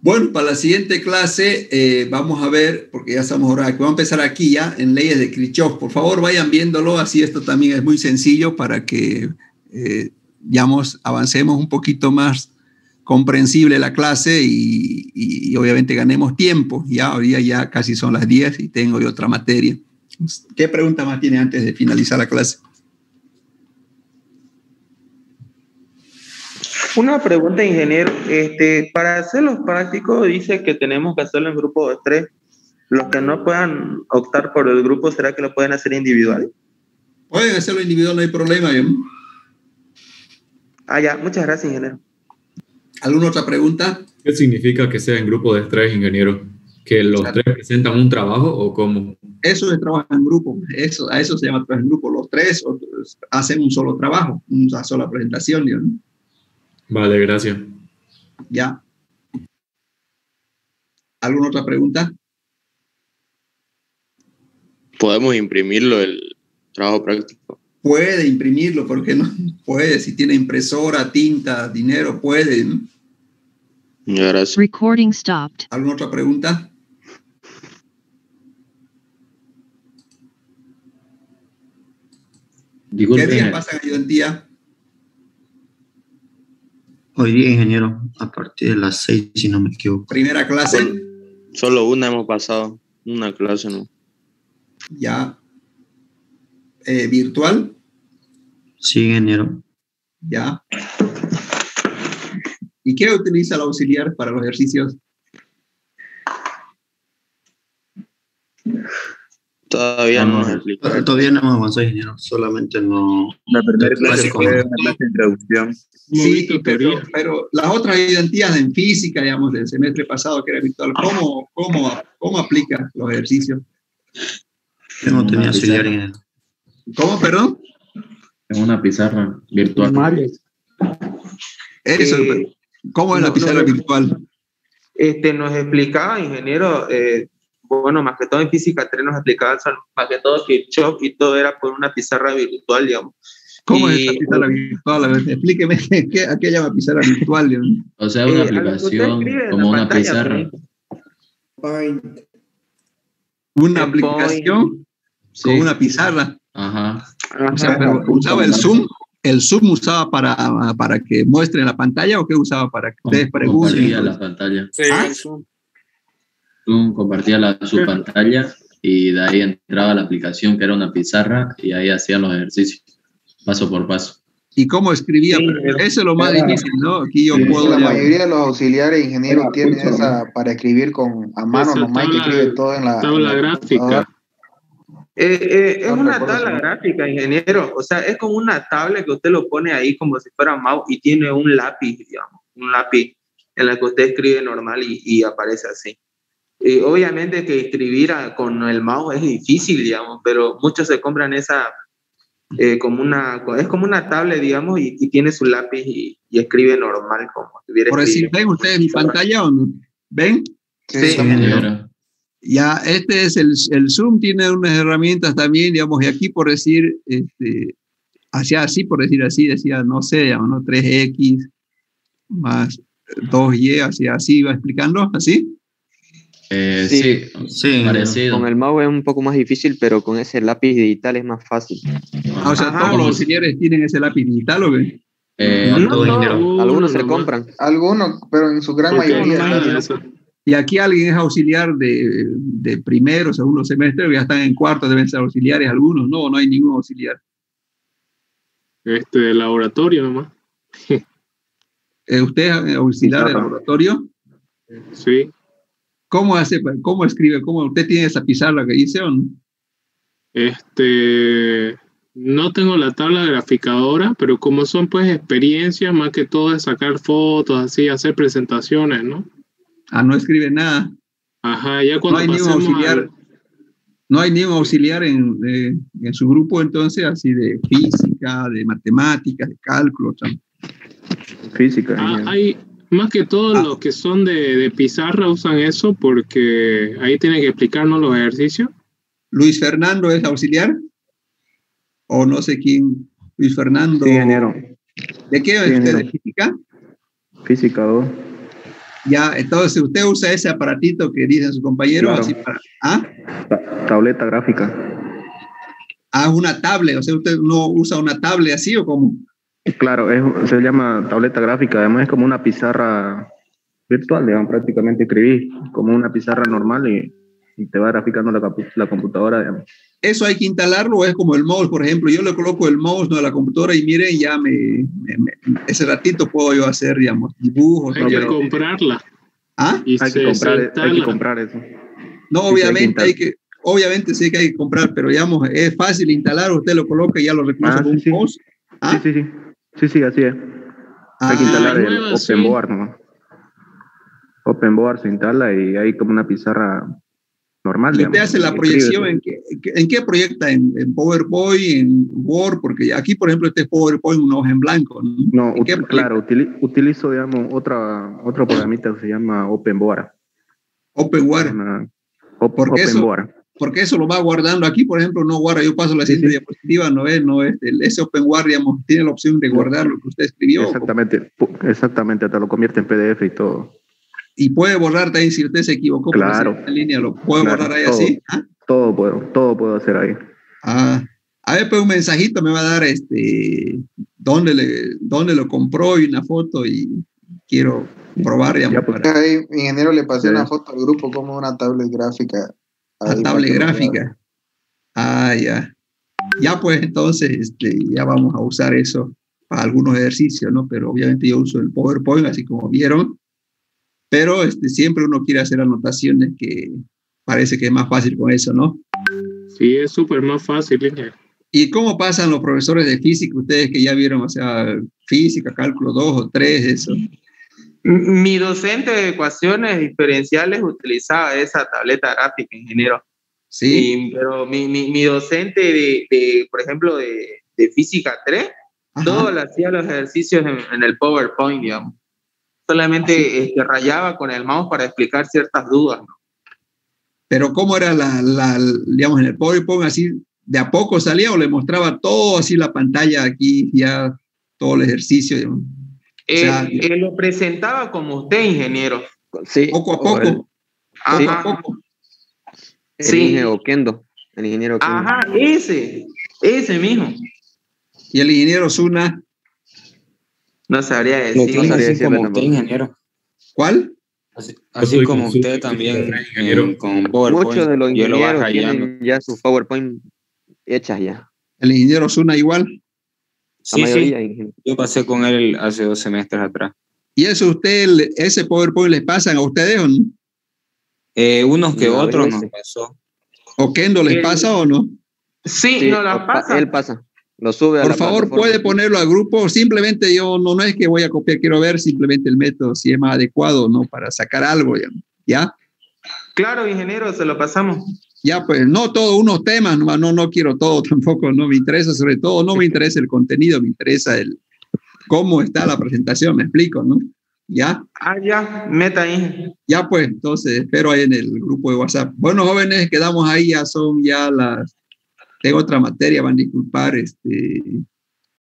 Bueno, para la siguiente clase vamos a ver, porque ya estamos ahora, vamos a empezar aquí ya en leyes de Kirchhoff. Por favor, vayan viéndolo, así esto también es muy sencillo para que, digamos, avancemos un poquito más comprensible la clase y obviamente ganemos tiempo. Ya hoy día ya casi son las 10 y tengo yo otra materia. ¿Qué pregunta más tiene antes de finalizar la clase? Una pregunta, ingeniero. Para hacer los prácticos, dice que tenemos que hacerlo en grupo de 3. Los que no puedan optar por el grupo, ¿será que lo pueden hacer individual? Pueden hacerlo individual, no hay problema. ¿Bien? Ya. Muchas gracias, ingeniero. ¿Alguna otra pregunta? ¿Qué significa que sea en grupo de 3, ingeniero? ¿Que los 3 presentan un trabajo o cómo? Eso es trabajo en grupo. A eso se llama trabajo en grupo. Los 3 hacen un solo trabajo, una sola presentación, ¿no? Vale, gracias. Ya. ¿Alguna otra pregunta? ¿Podemos imprimirlo el trabajo práctico? Puede imprimirlo, ¿por qué no? Puede, si tiene impresora, tinta, dinero, puede. ¿No? Gracias. Recording stopped. ¿Alguna otra pregunta? Disculpe, ¿Qué días pasan ayudantía? Hoy día, ingeniero, a partir de las 6, si no me equivoco. ¿Primera clase? Solo una hemos pasado, una clase, ¿no? Ya. ¿Virtual? Sí, ingeniero. Ya. ¿Y qué utiliza el auxiliar para los ejercicios? Todavía no nos explica. Todavía no hemos avanzado, ingeniero. Solamente no. La primera clase fue una clase de introducción. Sí, pero las otras ayudantías en física, digamos, del semestre pasado, que era virtual, ¿cómo aplica los ejercicios? Yo no tenía auxiliar, ingeniero. ¿Cómo, perdón? En una pizarra virtual. Eso, ¿cómo es la pizarra virtual? Nos explicaba, ingeniero, bueno, más que todo en física 3 nos explicaba, más que todo Kirchhoff y todo era por una pizarra virtual, digamos. ¿Cómo es esta pizarra virtual? A ver, explíqueme, ¿a qué llama pizarra virtual? Digamos? O sea, una aplicación como una pizarra. Una aplicación con una pizarra. Ajá. O sea, pero usaba el Zoom. ¿El Zoom usaba para que muestre la pantalla o qué usaba para que ustedes pregunten? Compartía la pantalla. Sí, Zoom compartía su pantalla y de ahí entraba la aplicación que era una pizarra y ahí hacían los ejercicios, paso por paso. ¿Y cómo escribía? Sí, eso es lo más difícil, ¿no? Aquí yo puedo... La mayoría de los auxiliares ingenieros tienen esa para escribir a mano, nomás que escribe todo en la tabla gráfica. Es una tabla gráfica, ingeniero. O sea, es como una tabla que usted lo pone ahí como si fuera mouse y tiene un lápiz, digamos, un lápiz en el que usted escribe normal y aparece así. Obviamente que escribir con el mouse es difícil, digamos, pero muchos se compran esa es como una tablet, digamos, y tiene su lápiz y escribe normal como si hubiera Por decir, ¿ven ustedes mi pantalla o no? ¿Ven? Sí. Ya, este es el Zoom, tiene unas herramientas también, digamos, y aquí por decir, hacia así, por decir así, decía, no sé, digamos, ¿no? 3X más 2Y, hacia así, iba explicando, ¿así? Sí, parecido. Con el mouse es un poco más difícil, pero con ese lápiz digital es más fácil. O sea, todos los auxiliares tienen ese lápiz digital, ¿o qué? Algunos se compran. Algunos, pero en su gran mayoría. Y aquí alguien es auxiliar de primero, segundo semestre, ya están en cuarto, deben ser auxiliares algunos. No hay ningún auxiliar. De laboratorio nomás. ¿Usted es auxiliar de laboratorio? Sí. ¿Cómo hace? ¿Cómo escribe? ¿Cómo usted tiene esa pizarra que dice o no? No tengo la tabla graficadora, pero como son pues experiencias, más que todo es sacar fotos, así, hacer presentaciones, ¿no? No escribe nada. Ajá, ya cuando no hay ningún auxiliar en su grupo, entonces, así de física, de matemáticas, de cálculo. Física. Hay más que todo los que son de pizarra usan eso porque ahí tienen que explicarnos los ejercicios. ¿Luis Fernando es auxiliar? O no sé quién. Luis Fernando. Sí, ingeniero. ¿De qué es usted? ¿De física? Física 2. Ya, entonces usted usa ese aparatito que dicen sus compañeros. Claro. Así para, Tableta gráfica. Una tablet. O sea, ¿usted no usa una tablet así o cómo? Claro, se llama tableta gráfica. Además es como una pizarra virtual, digamos, prácticamente escribís como una pizarra normal y te va graficando la computadora, digamos. ¿Eso hay que instalarlo o es como el mouse, por ejemplo? Yo le coloco el mouse a la computadora y miren, ya ese ratito puedo yo hacer, digamos, dibujos. Hay que comprarla. Hay que comprar eso. No, obviamente obviamente sí que hay que comprar, pero digamos, es fácil instalar, usted lo coloca y ya lo reconoce con un mouse. Sí, así es. Hay que instalar el OpenBoard, ¿no? OpenBoard se instala y hay como una pizarra normal. ¿Y usted hace la proyección en qué proyecta? ¿En PowerPoint, en Word? Porque aquí, por ejemplo, este es PowerPoint, una hoja en blanco. No, claro, utilizo, digamos, otro programita que se llama OpenBoard. OpenWare. Porque eso lo va guardando aquí, por ejemplo, no guarda, yo paso la siguiente diapositiva, no es ese OpenWare, digamos, tiene la opción de guardar lo que usted escribió. Exactamente, te lo convierte en PDF y todo. Y puede borrar también si usted se equivocó. Claro. En línea, lo puede borrar ahí todo, así. ¿Ah? Todo puedo hacer ahí. A ver, pues un mensajito me va a dar dónde lo compró y una foto y quiero probar. Digamos, ahí, ingeniero, le pasé una foto al grupo como una tablet gráfica. Una tablet gráfica. Ya. Ya pues entonces ya vamos a usar eso para algunos ejercicios, ¿no? Pero obviamente yo uso el PowerPoint, así como vieron. Pero siempre uno quiere hacer anotaciones que parece que es más fácil con eso, ¿no? Sí, es súper más fácil, ingeniero. ¿Y cómo pasan los profesores de física, ustedes que ya vieron, o sea, física, cálculo 2 o 3, eso? Mi docente de ecuaciones diferenciales utilizaba esa tableta gráfica, ingeniero. Sí. Pero mi docente por ejemplo, de física 3, todo le hacía los ejercicios en el PowerPoint, digamos. Solamente rayaba con el mouse para explicar ciertas dudas, ¿no? Pero ¿cómo era digamos, en el PowerPoint así, de a poco salía o le mostraba todo así la pantalla aquí, ya todo el ejercicio? Digamos? Lo presentaba como usted, ingeniero. Sí. Poco a poco. Poco a poco. El ingeniero Kendo. El ingeniero Kendo. Ajá, ese mismo. ¿Y el ingeniero Zuna? No sabría decir. Lo tiene así como usted, ingeniero. ¿Cuál? Así como usted también, con PowerPoint. Muchos de los ingenieros tienen ya su PowerPoint hechas ya. ¿El ingeniero Zuna igual? Sí, yo pasé con él hace 2 semestres atrás. ¿Y eso ese PowerPoint les pasan a ustedes o no? Unos que otros nos pasó. ¿O Kendo les pasa o no? Sí, no las pasa. Él pasa. Lo sube a Por la favor, puede ponerlo al grupo. Simplemente yo no es que voy a copiar, quiero ver simplemente el método, si es más adecuado, ¿no? Para sacar algo, ¿ya? Claro, ingeniero, se lo pasamos. Ya, pues, no todos unos temas, no quiero todo tampoco, no me interesa, sobre todo, no me interesa el contenido, me interesa cómo está la presentación, me explico, ¿no? ¿Ya? Ya, meta ahí. Ya, pues, entonces, espero ahí en el grupo de WhatsApp. Bueno, jóvenes, quedamos ahí, tengo otra materia, van a disculpar,